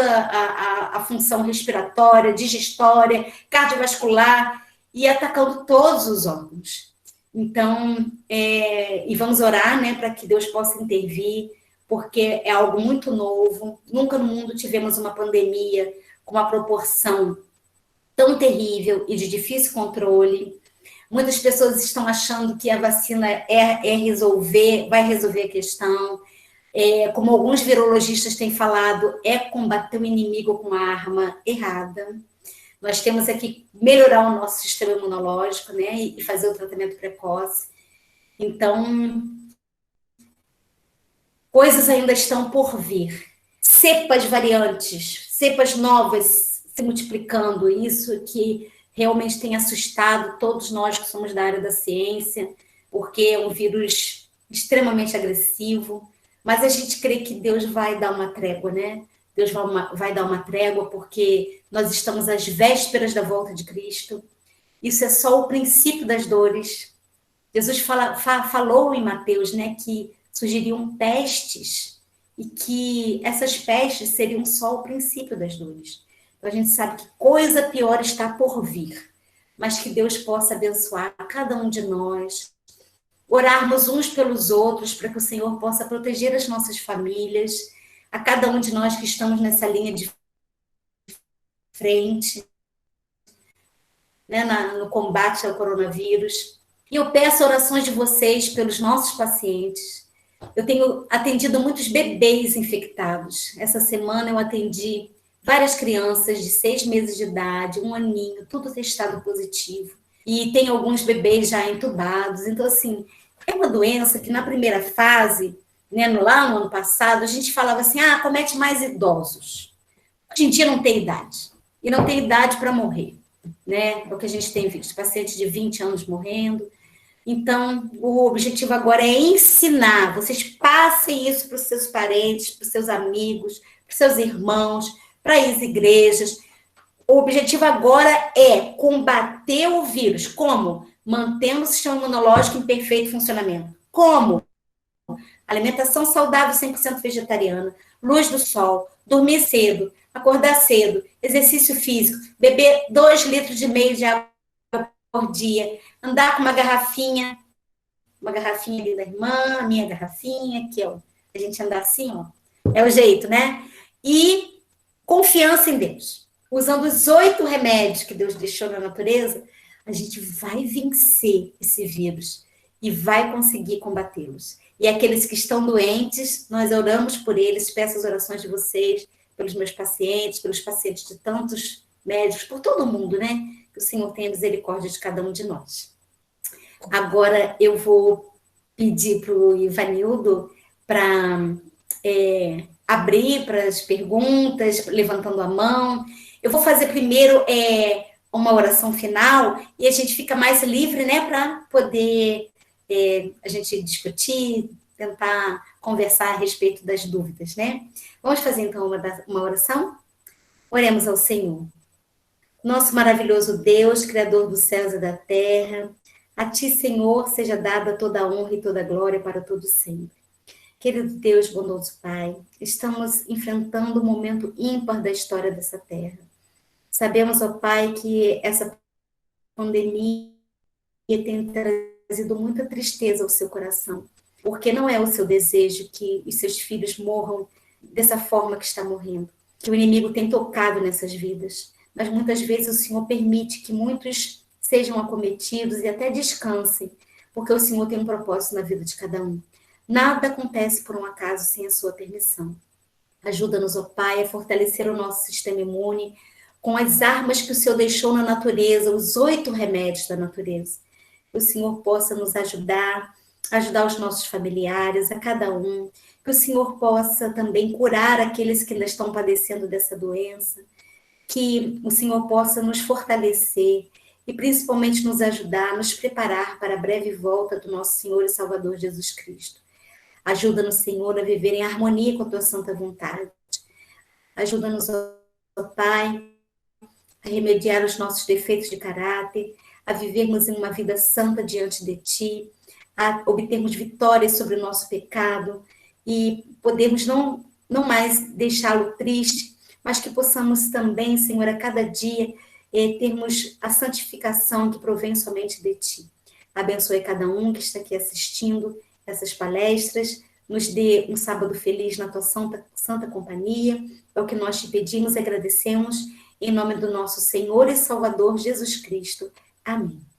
a função respiratória, digestória, cardiovascular e atacando todos os órgãos. Então, e vamos orar, né, para que Deus possa intervir, porque é algo muito novo. Nunca no mundo tivemos uma pandemia com uma proporção tão terrível e de difícil controle. Muitas pessoas estão achando que a vacina vai resolver a questão. Como alguns virologistas têm falado, é combater o inimigo com a arma errada. Nós temos aqui melhorar o nosso sistema imunológico, né, e fazer o tratamento precoce. Então, coisas ainda estão por vir. Cepas variantes, cepas novas se multiplicando, isso que realmente tem assustado todos nós que somos da área da ciência, porque é um vírus extremamente agressivo, mas a gente crê que Deus vai dar uma trégua, né? Deus vai dar uma trégua, porque nós estamos às vésperas da volta de Cristo. Isso é só o princípio das dores. Jesus falou em Mateus, né, que surgiriam pestes e que essas pestes seriam só o princípio das dores. Então, a gente sabe que coisa pior está por vir, mas que Deus possa abençoar cada um de nós, orarmos uns pelos outros, para que o Senhor possa proteger as nossas famílias, a cada um de nós que estamos nessa linha de frente, né, no combate ao coronavírus. E eu peço orações de vocês pelos nossos pacientes. Eu tenho atendido muitos bebês infectados. Essa semana eu atendi várias crianças de 6 meses de idade, 1 aninho, tudo testado positivo. E tem alguns bebês já entubados. Então, assim, é uma doença que na primeira fase, né, lá no ano passado, a gente falava assim, comete mais idosos. Hoje em dia não tem idade. E não tem idade para morrer, né? É o que a gente tem visto, pacientes de 20 anos morrendo. Então, o objetivo agora é ensinar, vocês passem isso para os seus parentes, para os seus amigos, para os seus irmãos, para as igrejas. O objetivo agora é combater o vírus. Como? Mantendo o sistema imunológico em perfeito funcionamento. Como? Alimentação saudável 100% vegetariana, luz do sol, dormir cedo, acordar cedo, exercício físico, beber 2,5 litros de água por dia, andar com uma garrafinha ali da irmã, a minha garrafinha, que a gente andar assim, ó, é o jeito, né? E confiança em Deus. Usando os 8 remédios que Deus deixou na natureza, a gente vai vencer esse vírus e vai conseguir combatê-los. E aqueles que estão doentes, nós oramos por eles, peço as orações de vocês, pelos meus pacientes, pelos pacientes de tantos médicos, por todo mundo, né? Que o Senhor tenha misericórdia de cada um de nós. Agora eu vou pedir para o Ivanildo para abrir para as perguntas, levantando a mão. Eu vou fazer primeiro uma oração final e a gente fica mais livre, né, para poder a gente discutir, tentar conversar a respeito das dúvidas, né? Vamos fazer então uma oração? Oremos ao Senhor. Nosso maravilhoso Deus, Criador dos céus e da terra, a Ti, Senhor, seja dada toda a honra e toda a glória para todo sempre. Querido Deus, bondoso Pai, estamos enfrentando um momento ímpar da história dessa terra. Sabemos, ó Pai, que essa pandemia tem trazido muita tristeza ao seu coração, porque não é o seu desejo que os seus filhos morram dessa forma que está morrendo, que o inimigo tem tocado nessas vidas. Mas muitas vezes o Senhor permite que muitos sejam acometidos e até descansem, porque o Senhor tem um propósito na vida de cada um. Nada acontece por um acaso sem a sua permissão. Ajuda-nos, ó Pai, a fortalecer o nosso sistema imune com as armas que o Senhor deixou na natureza, os 8 remédios da natureza. Que o Senhor possa nos ajudar os nossos familiares, a cada um. Que o Senhor possa também curar aqueles que ainda estão padecendo dessa doença. Que o Senhor possa nos fortalecer e principalmente nos ajudar, nos preparar para a breve volta do nosso Senhor e Salvador Jesus Cristo. Ajuda-nos, Senhor, a viver em harmonia com a Tua santa vontade. Ajuda-nos, ó Pai, a remediar os nossos defeitos de caráter, a vivermos em uma vida santa diante de Ti, a obtermos vitórias sobre o nosso pecado e podermos não mais deixá-lo triste, mas que possamos também, Senhor, a cada dia termos a santificação que provém somente de Ti. Abençoe cada um que está aqui assistindo essas palestras, nos dê um sábado feliz na Tua santa companhia, é o que nós Te pedimos e agradecemos, em nome do nosso Senhor e Salvador Jesus Cristo. Amém.